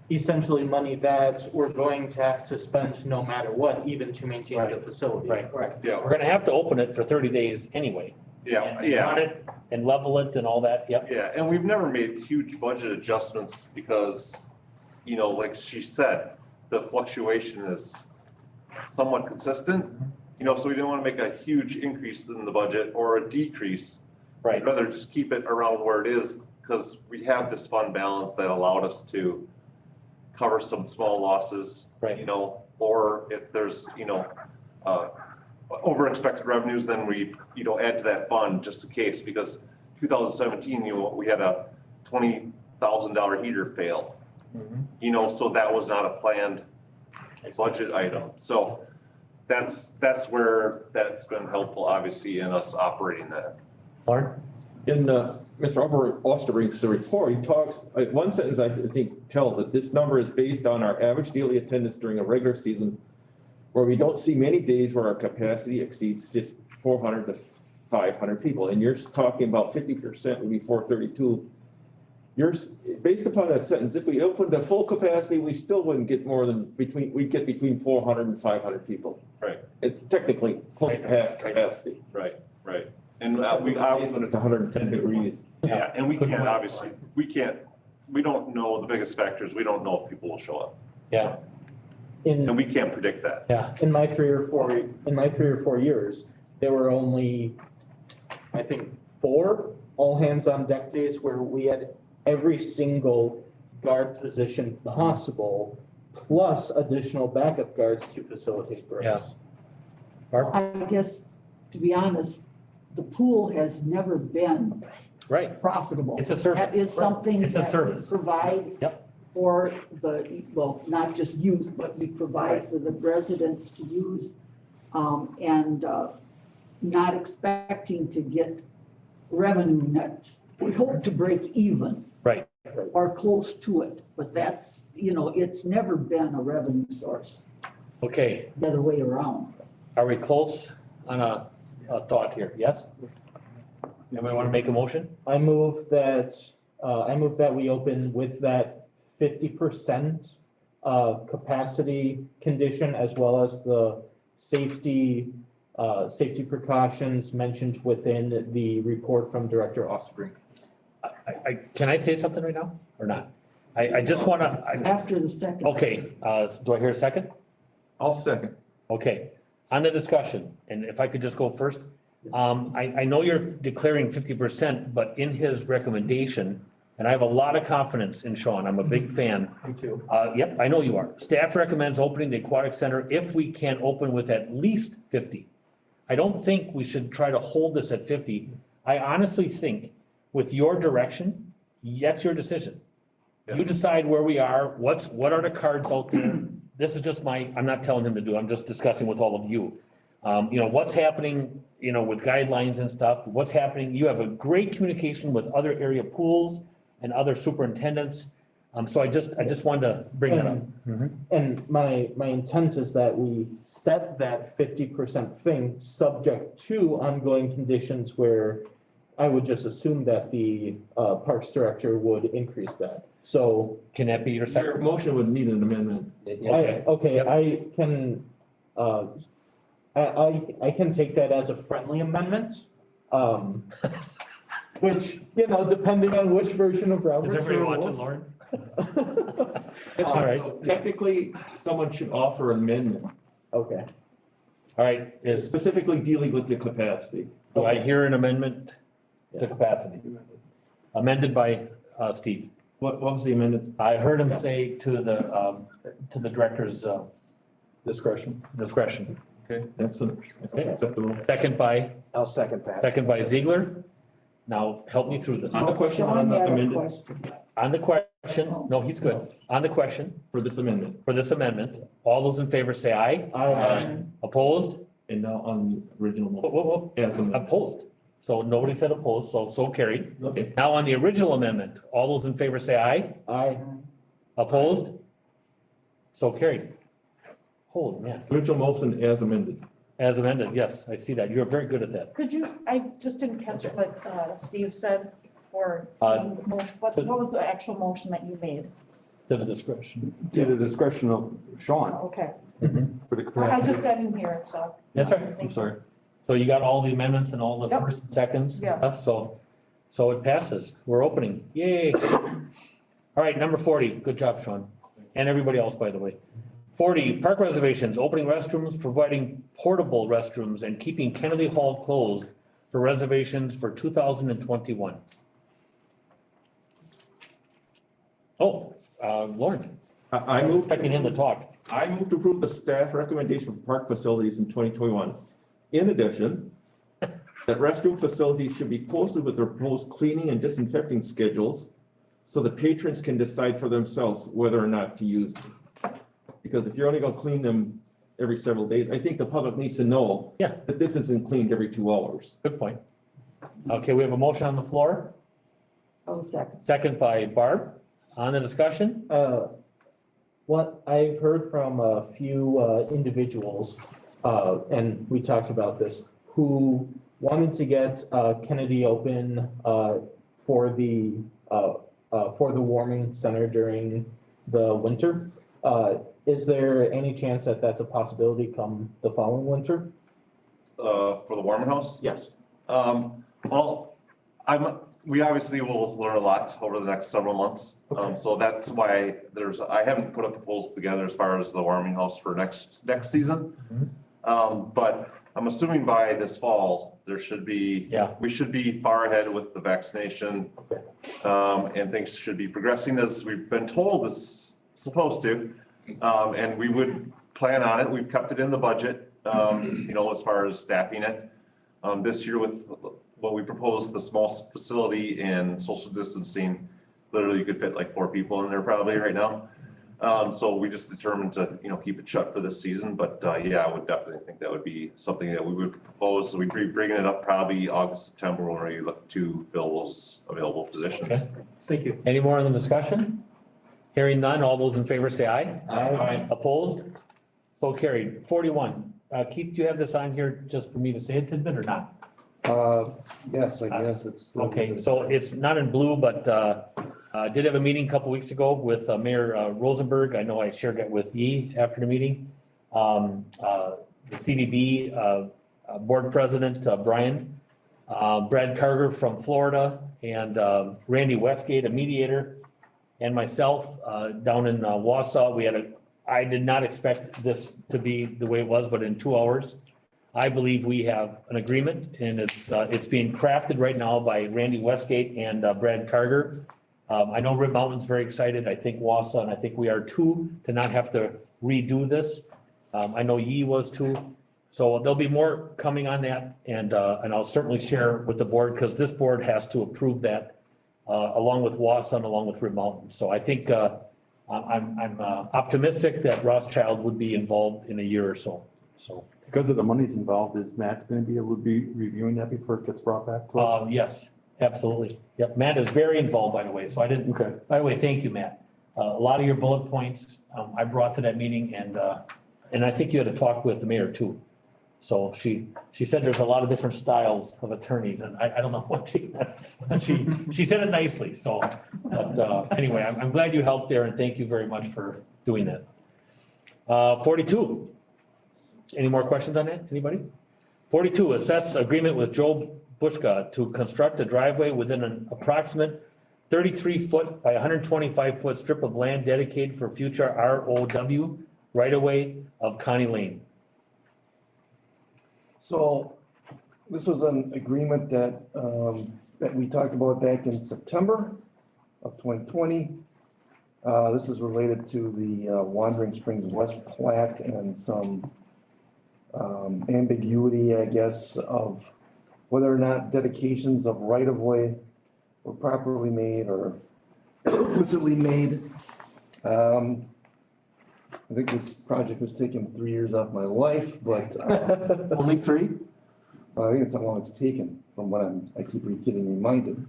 Essentially money that we're going to have to spend no matter what, even to maintain the facility. Right. Correct. Yeah, We're gonna have to open it for 30 days anyway. yeah, And yeah. run it and level it and all that, yep. Yeah, and we've never made huge budget adjustments because, like she said, the fluctuation is somewhat consistent. So we didn't want to make a huge increase in the budget or a decrease. Right. I'd rather just keep it around where it is because we have this fund balance that allowed us to cover some small losses. Right. Or if there's, over expected revenues, then we, add to that fund just in case, because 2017, we had a $20,000 heater fail. So that was not a planned budget item. So that's where that's been helpful, obviously, in us operating that. Lauren? In Mr. Osterbrink's report, he talks, one sentence I think tells that this number is based on our average daily attendance during a regular season, where we don't see many days where our capacity exceeds 400 to 500 people. And you're talking about 50% would be 432. Based upon that sentence, if we opened to full capacity, we still wouldn't get we'd get between 400 and 500 people. Right. Technically, close to half capacity. Right. And When it's 110 degrees. Yeah, and we don't know the biggest factors. We don't know if people will show up. Yeah. And we can't predict that. Yeah, in my 3 or 4 years, there were only, I think, 4 all hands on deck days where we had every single guard position possible, plus additional backup guards to facilitate breaks. I guess, to be honest, the pool has never been Right. profitable. It's a service. That is something It's a that we service. provide Yep. for not just youth, but we provide for the residents to use. Not expecting to get revenue nets. We hope to break even. Right. Or close to it, but that's, it's never been a revenue source, Okay, the other way around. are we close on a thought here? Yes? Anybody want to make a motion? I move that we open with that 50% capacity condition, as well as the safety precautions mentioned within the report from Director Osterbrink. can I say something right now or not? I just wanna, After the second. okay, do I hear a second? I'll second. Okay, on the discussion, and if I could just go first, I know you're declaring 50%, but in his recommendation, and I have a lot of confidence in Sean, I'm a big fan. Me too. Yep, I know you are. Staff recommends opening the aquatic center if we can open with at least 50. I don't think we should try to hold this at 50. I honestly think with your direction, that's your decision. You decide where we are, what are the cards out there? This is just I'm not telling him to do, I'm just discussing with all of you. What's happening, with guidelines and stuff, what's happening. You have a great communication with other area pools and other superintendents. So I just wanted to bring that up. And my intent is that we set that 50% thing subject to ongoing conditions where I would just assume that the Parks Director would increase that. So can that be your Your second? motion would need an amendment. I can, I can take that as a friendly amendment. Which, depending on which version of Is Robert's everybody watching, rules. Lauren? All right, Technically, someone should offer an amendment, Okay. all right, specifically dealing with the capacity. do I hear an amendment to capacity? Amended by, Steve. What was the amendment? I heard him say to the director's, Discretion. discretion. Okay, that's acceptable. Second by, I'll second that. second by Ziegler. Now, help me through this. On the question Sean on the had a amended, question. On the question, no, he's good. On the question for this amendment. for this amendment, all those in favor say aye. Aye. Opposed? And now on the original Whoa, motion. whoa, whoa. As amended. Opposed. So nobody said opposed, so carried. Okay. Now on the original amendment, all those in favor say aye. Aye. Opposed? So carried. Holy man. Original motion as amended. As amended, yes, I see that. You're very good at that. Could you, I just didn't catch what Steve said, or what was the actual motion that you made? To the discretion. To the discretion of Sean Okay, for the I capacity. just didn't hear it, so. That's right. I'm sorry. So you got all the amendments and all the Yep. first and seconds and Yes. stuff, so it passes. We're opening. Yay. All right, number 40. Good job, Sean. And everybody else, by the way. 40, park reservations, opening restrooms, providing portable restrooms, and keeping Kennedy Hall closed for reservations for 2021. Oh, Lauren, I I'm move, expecting him to talk. I move to approve the staff recommendation for park facilities in 2021. In addition, that restroom facilities should be posted with their proposed cleaning and disinfecting schedules so the patrons can decide for themselves whether or not to use them. Because if you're only gonna clean them every several days, I think the public needs to know Yeah. that this isn't cleaned every 2 hours. Good point. Okay, we have a motion on the floor, Oh, second. second by Barb. On the discussion? What I've heard from a few individuals, and we talked about this, who wanted to get Kennedy open for the warming center during the winter. Is there any chance that that's a possibility come the following winter? For the warming house? Yes. Well, we obviously will learn a lot over the next several months. So that's why I haven't put a proposal together as far as the warming house for next season. But I'm assuming by this fall, we should be far ahead with the vaccination. And things should be progressing as we've been told is supposed to. And we would plan on it. We've kept it in the budget, as far as staffing it. This year with what we proposed, the small facility and social distancing, literally you could fit like 4 people in there probably right now. So we just determined to, keep it shut for this season, but yeah, I would definitely think that would be something that we would propose. So we'd be bringing it up probably August, September when we look to fill those available positions. Okay. Thank you. Any more on the discussion? Hearing none, all those in favor say aye. Aye. Opposed? So carried. 41. Keith, do you have this on here just for me to say a tidbit or not? Yes, I guess it's. Okay, so it's not in blue, but did have a meeting a couple weeks ago with Mayor Rosenberg. I know I shared that with Yi after the meeting. The CVB Board President Brian Brad Carter from Florida, and Randy Westgate, a mediator, and myself down in Wausau. I did not expect this to be the way it was, but in 2 hours, I believe we have an agreement, and it's being crafted right now by Randy Westgate and Brad Carter. I know Rib Mountain's very excited. I think Wausau, and I think we are too, to not have to redo this. I know Yi was too. So there'll be more coming on that, and I'll certainly share with the board, because this board has to approve that along with Wausau and along with Rib Mountain. So I think I'm optimistic that Rothschild would be involved in a year or so, so. Because of the monies involved, is Matt going to be able to be reviewing that before it gets brought back to us? Yes, absolutely. Yep, Matt is very involved, by the way, so I didn't, Okay. by the way, thank you, Matt. A lot of your bullet points, I brought to that meeting, and I think you had a talk with the mayor too. So she said there's a lot of different styles of attorneys, and I don't know what she said it nicely, so. But anyway, I'm glad you helped there, and thank you very much for doing that. 42. Any more questions on that? Anybody? 42, assess agreement with Joe Bushka to construct a driveway within an approximate 33-foot by 125-foot strip of land dedicated for future ROW right-of-way of Connie Lane. So this was an agreement that we talked about back in September of 2020. This is related to the Wandering Springs West plat and some ambiguity, I guess, of whether or not dedications of right-of-way were properly made or implicitly made. I think this project has taken 3 years off my life, but. Only 3? I think it's how long it's taken from what I keep getting reminded.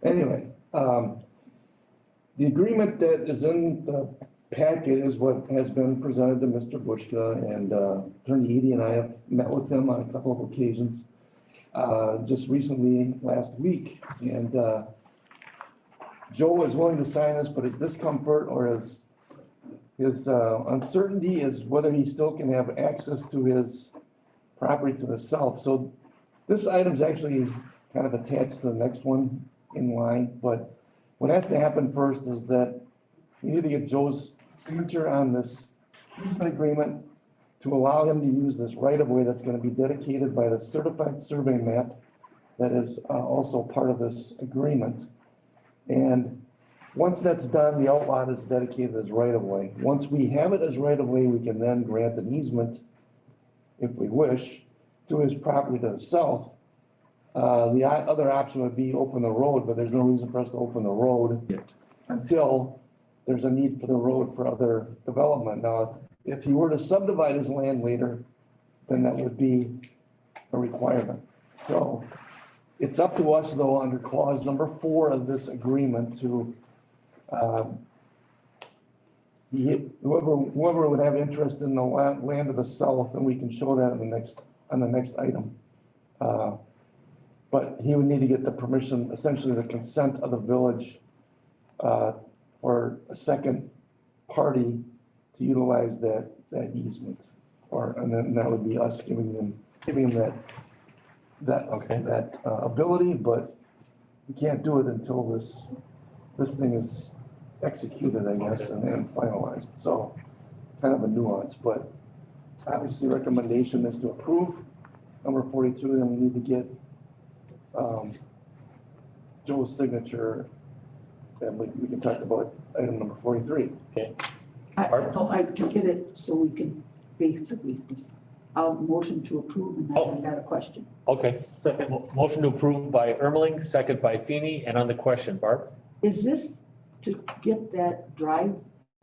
Anyway, the agreement that is in the packet is what has been presented to Mr. Bushka, and Attorney Edie and I have met with him on a couple of occasions, just recently last week. And Joe is willing to sign this, but his discomfort or his uncertainty is whether he still can have access to his property to the south. So this item's actually kind of attached to the next one in line, but what has to happen first is that you need to get Joe's signature on this easement agreement to allow him to use this right-of-way that's gonna be dedicated by the certified survey map that is also part of this agreement. And once that's done, the outlot is dedicated as right-of-way. Once we have it as right-of-way, we can then grant an easement, if we wish, to his property to the south. The other option would be open the road, but there's no reason for us to open the road until there's a need for the road for other development. Now, if you were to subdivide his land later, then that would be a requirement. So it's up to us, though, under clause number 4 of this agreement to whoever would have interest in the land to the south, and we can show that on the next item. But he would need to get the permission, essentially the consent of the village for a second party to utilize that easement. And then that would be us giving him that ability, but we can't do it until this thing is executed, I guess, and finalized. So kind of a nuance, but obviously recommendation is to approve number 42, then we need to get Joe's signature, and we can talk about item number 43. Okay. I can get it so we can basically just, motion to approve, and then I got a question. Okay, second, motion to approve by Ermeling, second by Feeny, and on the question, Barb? Is this to get that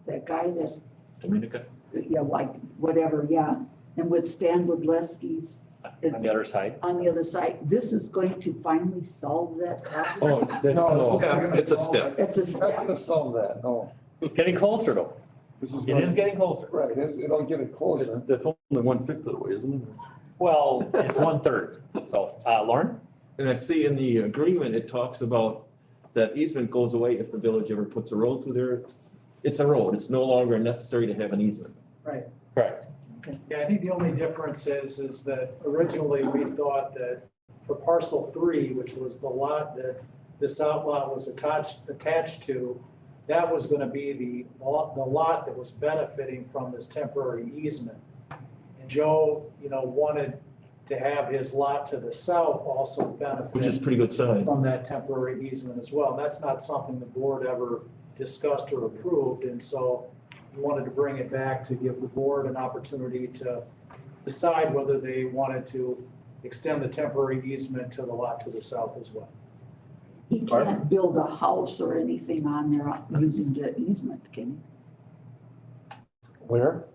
that guy that, Dominica? yeah, like, whatever, yeah, and with Stan Wodleski's On the other side? on the other side, this is going to finally solve that problem? It's a step. It's a It's not step. gonna solve that, no. It's getting closer though. It is getting closer. Right, it'll get it closer. That's only 1/5 of the way, isn't it? Well, it's 1/3. So, Lauren? And I see in the agreement, it talks about that easement goes away if the village ever puts a road through there. It's a road. It's no longer necessary to have an easement. Right. Correct. Yeah, I think the only difference is that originally we thought that for parcel 3, which was the lot that this outlot was attached to, that was gonna be the lot that was benefiting from this temporary easement. And Joe, wanted to have his lot to the south also benefit. Which is pretty good size. From that temporary easement as well. That's not something the board ever discussed or approved, and so we wanted to bring it back to give the board an opportunity to decide whether they wanted to extend the temporary easement to the lot to the south as well. He can't build a house or anything on there using the easement, can Where?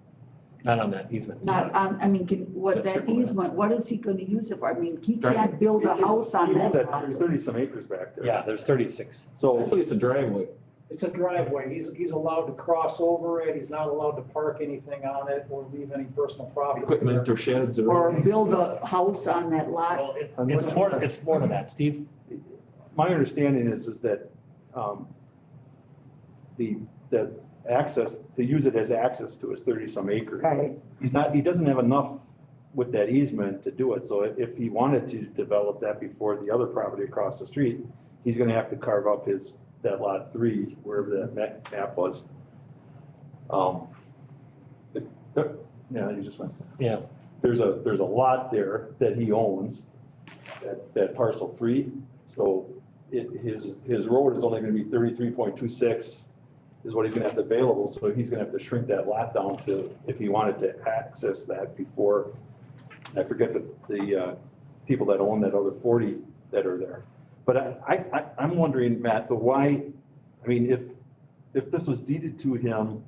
Not on that easement. he? Not on, that easement, what is he gonna use it for? I mean, he can't build a house on that lot. There's 30-some acres back there. Yeah, there's 36. So hopefully it's a driveway. It's a driveway. He's allowed to cross over it. He's not allowed to park anything on it or leave any personal property. Equipment or sheds or. Or build a house on that lot. Well, it's more than that, Steve. My understanding is that, the access, to use it as access to is 30-some acres. Right. He doesn't have enough with that easement to do it, so if he wanted to develop that before the other property across the street, he's gonna have to carve up that lot 3, wherever that map was. Yeah, you just went. Yeah. There's a lot there that he owns, that parcel 3, so his road is only gonna be 33.26 is what he's gonna have available, so he's gonna have to shrink that lot down to, if he wanted to access that before, I forget the people that own that other 40 that are there. But I'm wondering, Matt, but why, if this was deeded to him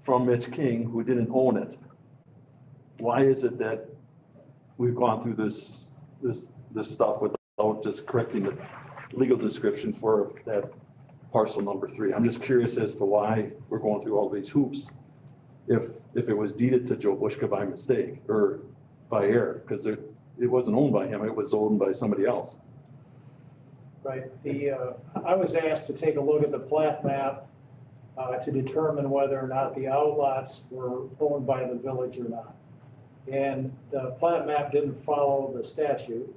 from Mitch King, who didn't own it, why is it that we've gone through this stuff without just correcting the legal description for that parcel number 3? I'm just curious as to why we're going through all these hoops. If it was deeded to Joe Bushka by mistake or by error, because it wasn't owned by him, it was owned by somebody else. Right. I was asked to take a look at the plat map to determine whether or not the outlots were owned by the village or not. And the plat map didn't follow the statute,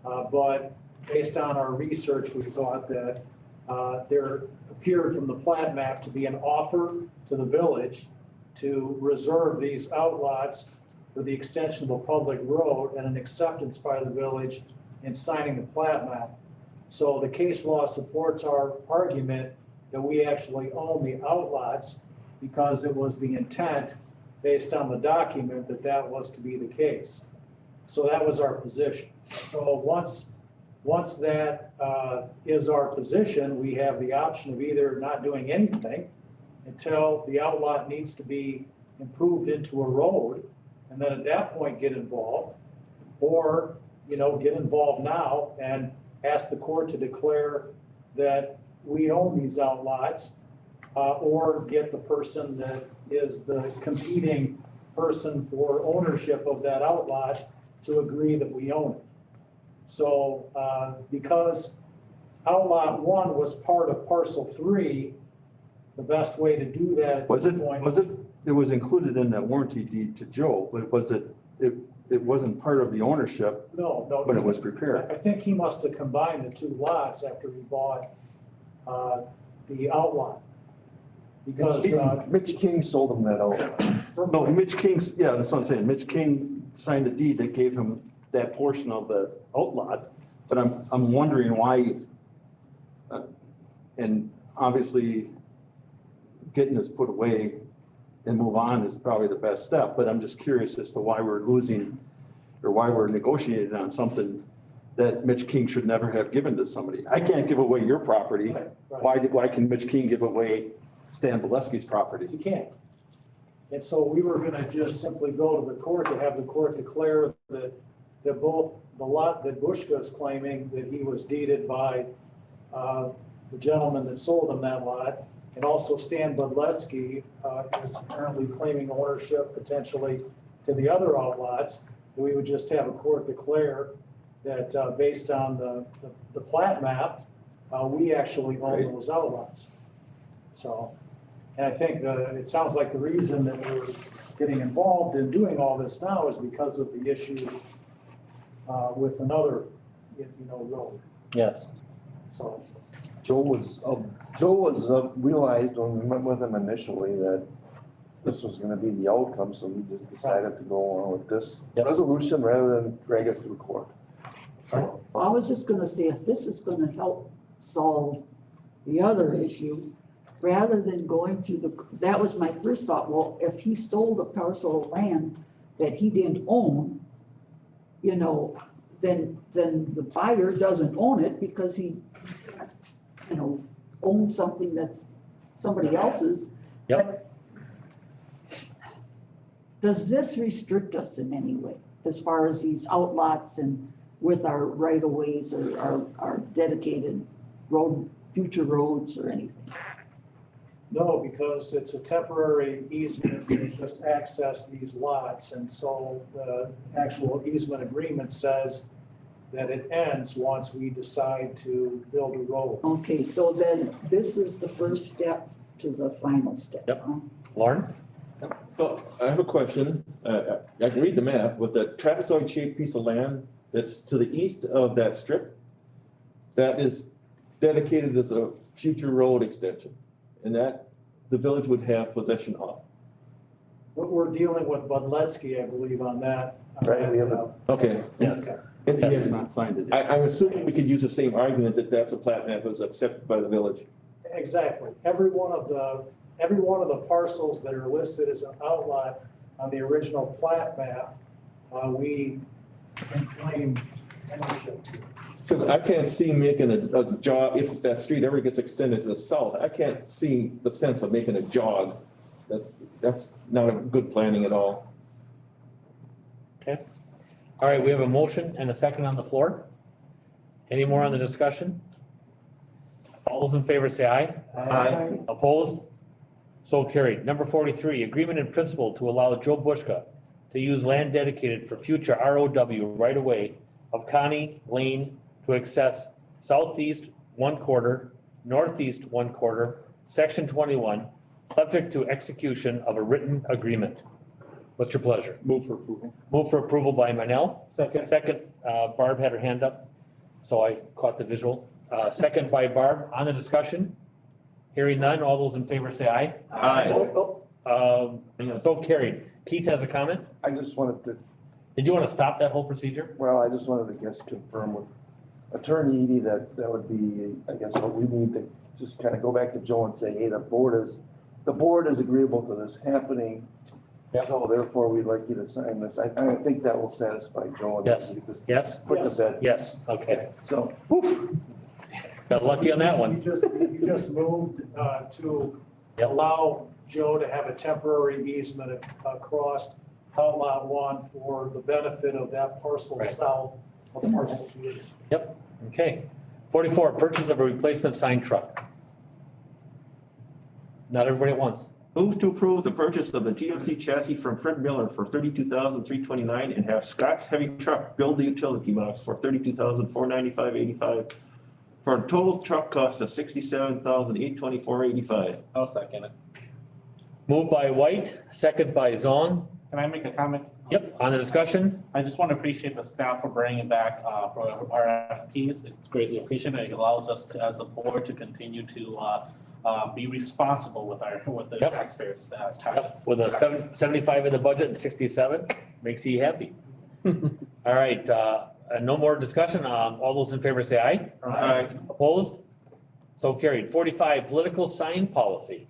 but based on our research, we thought that there appeared from the plat map to be an offer to the village to reserve these outlots for the extension of a public road and an acceptance by the village in signing the plat map. So the case law supports our argument that we actually own the outlots because it was the intent based on the document that was to be the case. So that was our position. So once that is our position, we have the option of either not doing anything until the outlot needs to be improved into a road, and then at that point get involved, or, get involved now and ask the court to declare that we own these outlots, or get the person that is the competing person for ownership of that outlot to agree that we own it. So, because outlot 1 was part of parcel 3, the best way to do that at this point. It was included in that warranty deed to Joe, but it wasn't part of the ownership. No. When it was prepared. I think he must have combined the 2 lots after he bought the outlot. Because Mitch King sold him that outlot. No, that's what I'm saying. Mitch King signed a deed that gave him that portion of the outlot, but I'm wondering why, and obviously getting this put away and move on is probably the best step, but I'm just curious as to why we're losing or why we're negotiating on something that Mitch King should never have given to somebody. I can't give away your property. Right. Why can Mitch King give away Stan Boleski's property? You can't. And so we were gonna just simply go to the court to have the court declare that both the lot that Bushka is claiming that he was deeded by the gentleman that sold him that lot, and also Stan Bodleski is apparently claiming ownership potentially to the other outlots. We would just have a court declare that based on the plat map, we actually own those outlots. So, and I think it sounds like the reason that we're getting involved in doing all this now is because of the issue with another, road, Yes. so. Joe was realized when we met with him initially that this was gonna be the outcome, so we just decided to go along with this resolution rather than drag it through court. Well, I was just gonna say, if this is gonna help solve the other issue, rather than going through that was my first thought, well, if he sold a parcel of land that he didn't own, then the buyer doesn't own it because he, owns something that's somebody else's. Yep. Does this restrict us in any way as far as these outlots and with our right of ways or our dedicated future roads or anything? No, because it's a temporary easement to just access these lots, and so the actual easement agreement says that it ends once we decide to build a road. Okay, so then this is the first step to the final step. Yep. Huh? Lauren? So I have a question. I can read the map with the trapezoid shaped piece of land that's to the east of that strip. That is dedicated as a future road extension, and that the village would have possession of. But we're dealing with Budletsky, I believe, on that. Right, we have a- Okay. Yes. And He has not signed it yet. I'm assuming we could use the same argument that that's a plat map that was accepted by the village. Exactly. Every one of the parcels that are listed as an outlot on the original plat map, we can claim ownership to. Because I can't see making a jog, if that street ever gets extended to the south, I can't see the sense of making a jog. That's not a good planning at all. Okay. All right, we have a motion and a second on the floor. Any more on the discussion? All those in favor say aye. Aye. Opposed? So carried. Number 43, agreement in principle to allow Joe Bushka to use land dedicated for future ROW right-of-way of Connie Lane to access southeast 1/4, northeast 1/4, section 21, subject to execution of a written agreement. What's your pleasure? Move for approval. Move for approval by Manel. Second, Barb had her hand up, so I caught the visual. Second by Barb. On the discussion? Hearing none, all those in favor say aye. So carried. Keith has a comment? I just wanted to, Did you want to stop that whole procedure? well, I just wanted to guess confirm with Attorney Edie that would be, I guess, what we need to just kind of go back to Joe and say, hey, the board is agreeable to this happening. Yep. So therefore, we'd like you to sign this. I think that will satisfy Joe. And Yes. we just Yes? Put to bed. Yes, okay. So, Got lucky on that one. You just moved to allow Joe to have a temporary easement across outlot 1 for the benefit of that parcel Right. south of parcel 2. Yep, okay. 44, purchase of a replacement sign truck. Not everybody at once. Move to approve the purchase of the GMC chassis from Fred Miller for $32,329 and have Scott's Heavy Truck build the utility box for $32,495.85 for a total truck cost of $67,824.85. I'll second it. Moved by White, second by Zong. Can I make a comment? Yep, on the discussion? I just want to appreciate the staff for bringing back for RFPs. It's greatly appreciated. It allows us to, as a board, to continue to be responsible with the Yep. taxpayers. Yep, with a 75 in the budget and 67, makes you happy. All right, no more discussion. All those in favor say aye. Aye. Opposed? So carried. 45, political sign policy.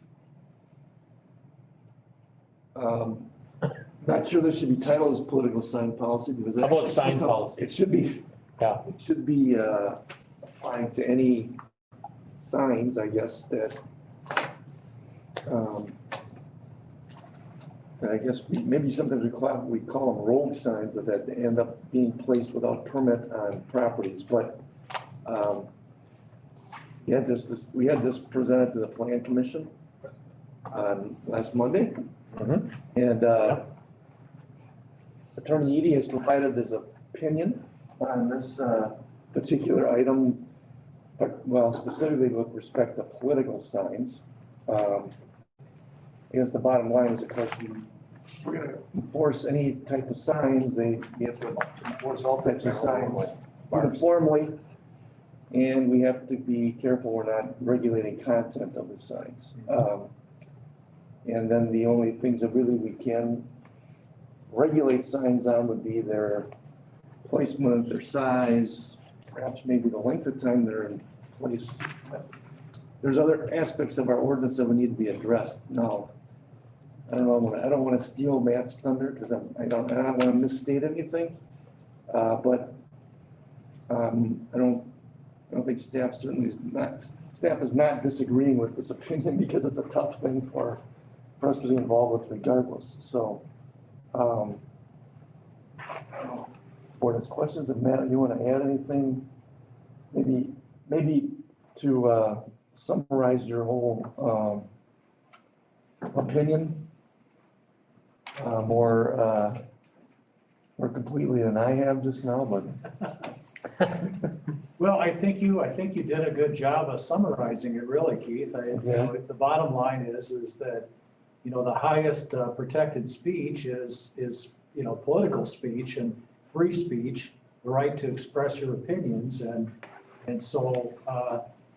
not sure this should be titled as political sign policy because. How about sign policy? It should be. Yeah. It should be applying to any signs, I guess, that I guess maybe sometimes we call them rogue signs that end up being placed without permit on properties, but we had this presented to the plan commission on last Monday. And Attorney Edie has provided his opinion on this particular item, but well, specifically with respect to political signs. I guess the bottom line is, of course, we're gonna enforce any type of signs, we have to enforce all types of signs uniformly. And we have to be careful we're not regulating content of the signs. And then the only things that really we can regulate signs on would be their placement, their size, perhaps maybe the length of time they're in place. There's other aspects of our ordinance that would need to be addressed. Now, I don't want to steal Matt's thunder because I don't want to misstate anything. But I don't think staff is not disagreeing with this opinion because it's a tough thing for us to be involved with regardless. So, board has questions. If Matt, you want to add anything? Maybe to summarize your whole opinion more completely than I have just now, but. Well, I think you did a good job of summarizing it really, Keith. The bottom line is that, the highest protected speech is political speech and free speech, the right to express your opinions. And so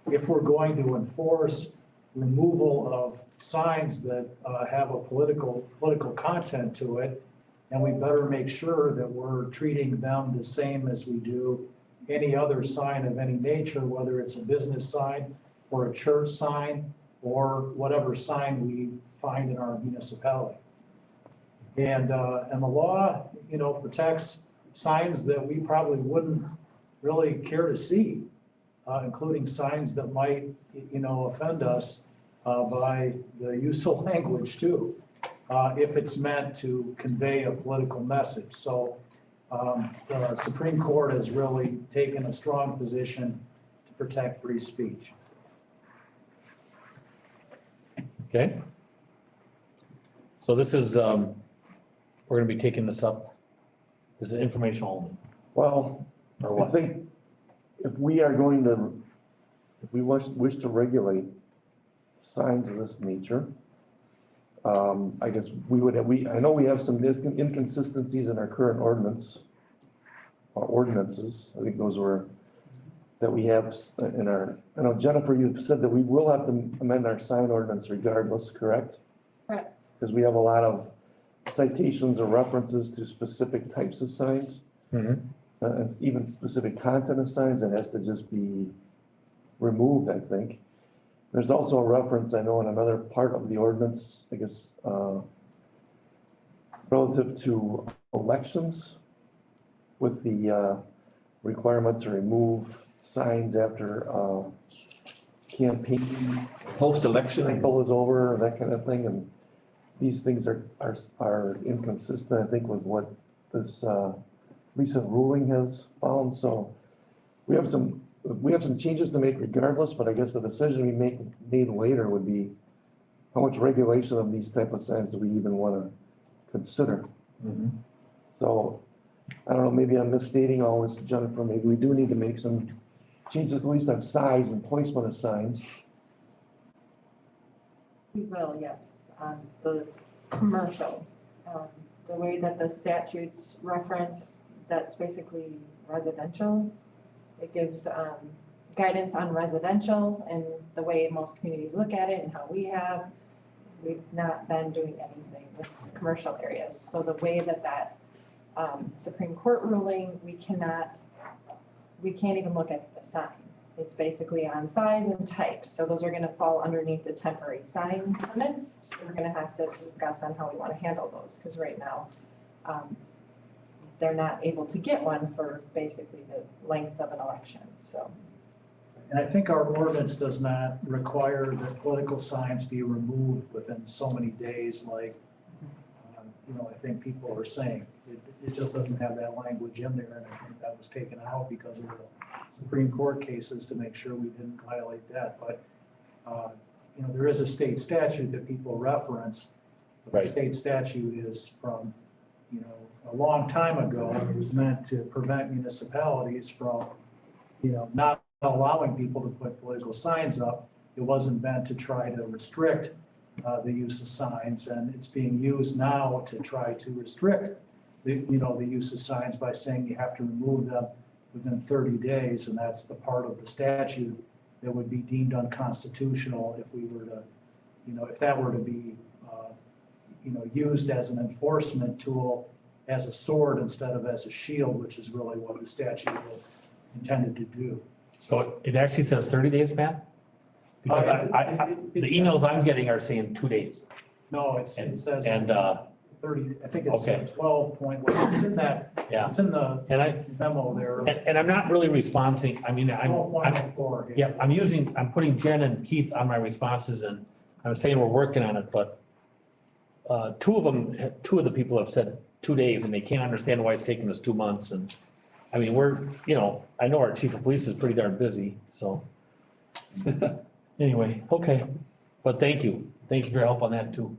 if we're going to enforce removal of signs that have a political content to it, and we better make sure that we're treating them the same as we do any other sign of any nature, whether it's a business sign or a church sign or whatever sign we find in our municipality. And the law, protects signs that we probably wouldn't really care to see, including signs that might, offend us by the use of language too, if it's meant to convey a political message. So the Supreme Court has really taken a strong position to protect free speech. Okay. So this is, we're gonna be taking this up. This is informational only. Well, I think if we wish to regulate signs of this nature, I guess I know we have some inconsistencies in our current ordinance, or ordinances. I think those were, that we have in our, I know Jennifer, you said that we will have to amend our sign ordinance regardless, correct? Correct. Because we have a lot of citations or references to specific types of signs. And even specific content of signs that has to just be removed, I think. There's also a reference, I know, in another part of the ordinance, I guess, relative to elections with the requirement to remove signs after campaign. Post-election. Cycle is over, that kind of thing, and these things are inconsistent, I think, with what this recent ruling has found. So we have some changes to make regardless, but I guess the decision we made later would be how much regulation of these type of signs do we even want to consider? So I don't know, maybe I'm misstating all this, Jennifer. Maybe we do need to make some changes, at least on size and placement of signs. We will, yes, on the commercial. The way that the statutes reference, that's basically residential. It gives guidance on residential and the way most communities look at it and how we have. We've not been doing anything with commercial areas. So the way that Supreme Court ruling, we can't even look at the sign. It's basically on size and types. So those are gonna fall underneath the temporary sign limits. So we're gonna have to discuss on how we wanna handle those, because right now, they're not able to get one for basically the length of an election, so. And I think our ordinance does not require that political signs be removed within so many days like, I think people are saying. It just doesn't have that language in there, and I think that was taken out because of the Supreme Court cases to make sure we didn't violate that. But, there is a state statute that people reference. The state statute is from, a long time ago. It was meant to prevent municipalities from, not allowing people to put political signs up. It wasn't meant to try to restrict the use of signs, and it's being used now to try to restrict the use of signs by saying you have to remove them within 30 days, and that's the part of the statute that would be deemed unconstitutional if we were to, if that were to be, used as an enforcement tool, as a sword instead of as a shield, which is really what the statute was intended to do. So it actually says 30 days, Matt? Because the emails I'm getting are saying 2 days. No, it says And, 30, I think it's okay. 12 point, it's in that, yeah, it's in the and I, memo there. and I'm not really responding, I mean, I'm 12.04. yeah, I'm putting Jen and Keith on my responses and I'm saying we're working on it, but two of the people have said 2 days and they can't understand why it's taking us 2 months and, I mean, I know our chief of police is pretty darn busy, so. Anyway, okay, but thank you for your help on that too.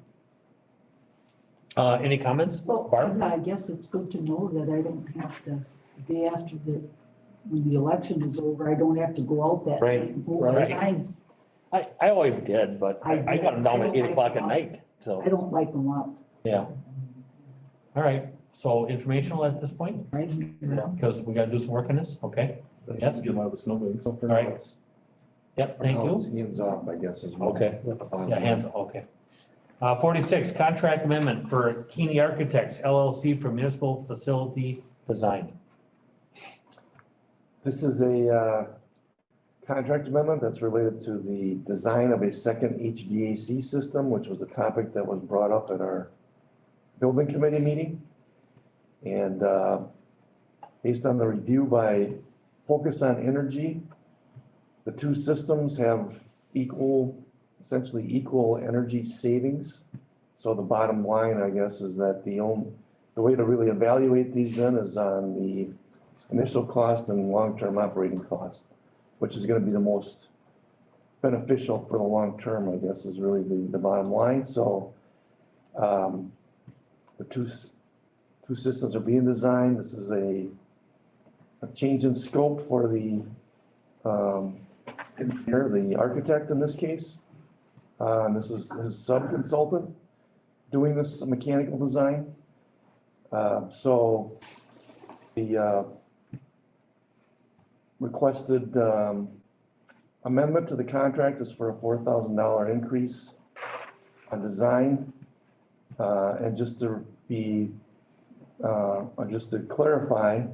Any comments? Well, Barb? I guess it's good to know that I don't have to, the day after when the election is over, I don't have to go out that Right, night and vote on right. signs. I always did, but I got them down at 8 o'clock at night, so, I don't like them up, yeah. All right, so informational at this point, right? because we gotta do some work on this, okay? Let's Yes. just get them out of the snowmobile. So for All now, right. Yep, thank you. It's hands off, I guess, is what. Okay, yeah, hands, okay. 46, contract amendment for Keeney Architects LLC for municipal facility design. This is a contract amendment that's related to the design of a second HVAC system, which was a topic that was brought up at our building committee meeting. And based on the review by Focus on Energy, the two systems have essentially equal energy savings. So the bottom line, I guess, is that the way to really evaluate these then is on the initial cost and long-term operating cost, which is gonna be the most beneficial for the long term, I guess, is really the bottom line. So the two systems are being designed. This is a change in scope for the engineer, the architect in this case. And this is his sub-consultant doing this mechanical design. So the requested amendment to the contract is for a $4,000 increase on design. And just to clarify,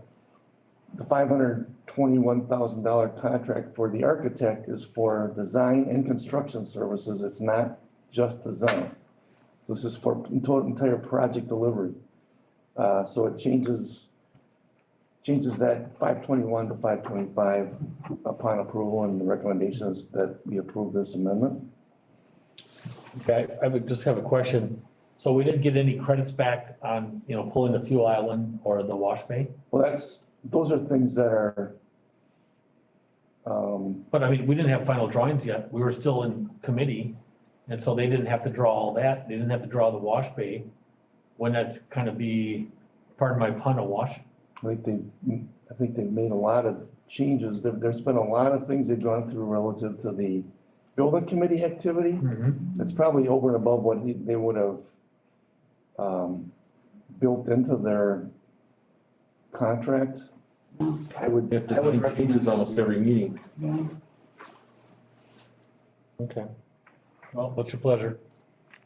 the $521,000 contract for the architect is for design and construction services. It's not just design. So this is for entire project delivery. So it changes that 521 to 525 upon approval, and the recommendation is that we approve this amendment. Okay, I would just have a question. So we didn't get any credits back on, pulling the fuel island or the wash bay? Well, those are things that are, But I mean, we didn't have final drawings yet. We were still in committee. And so they didn't have to draw all that. They didn't have to draw the wash bay. Wouldn't that kind of be, pardon my pun, a wash? I think they've made a lot of changes. There's been a lot of things they've gone through relative to the building committee activity. It's probably over and above what they would have built into their contract. I would changes almost every meeting. Yeah. Okay. Well, what's your pleasure?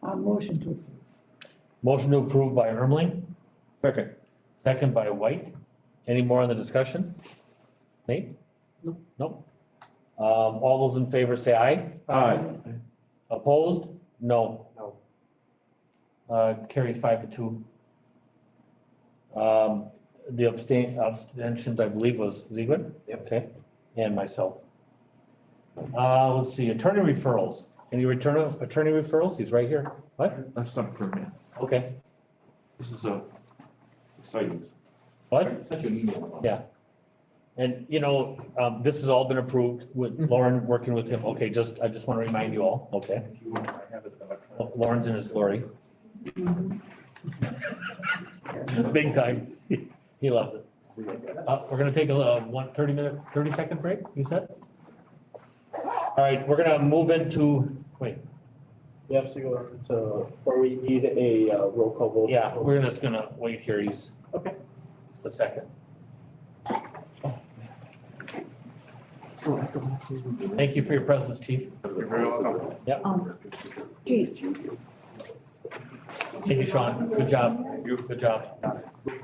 Motion to, Motion to approve by Ermling, Second. second by White. Any more on the discussion? Nate? No. Nope. All those in favor say aye. Aye. Opposed? No. Carries 5-2. The abstentions, I believe, was Ziegler? Yep. Okay, and myself. Let's see, attorney referrals. Any attorney referrals? He's right here. What? That's not for me. Okay. This is exciting. What? Such an email. Yeah. And, this has all been approved with Lauren working with him. Okay, I just want to remind you all, okay? Lauren's in his glory. Big time. He loved it. We're gonna take a 30-second break, you said? All right, we're gonna move into, wait. We have to go to, or we need a roll call vote. Yeah, we're just gonna wait here. He's. Okay. Just a second. Thank you for your presence, chief. You're very welcome. Yep. Chief, Thank you, Sean. Good job. Good job.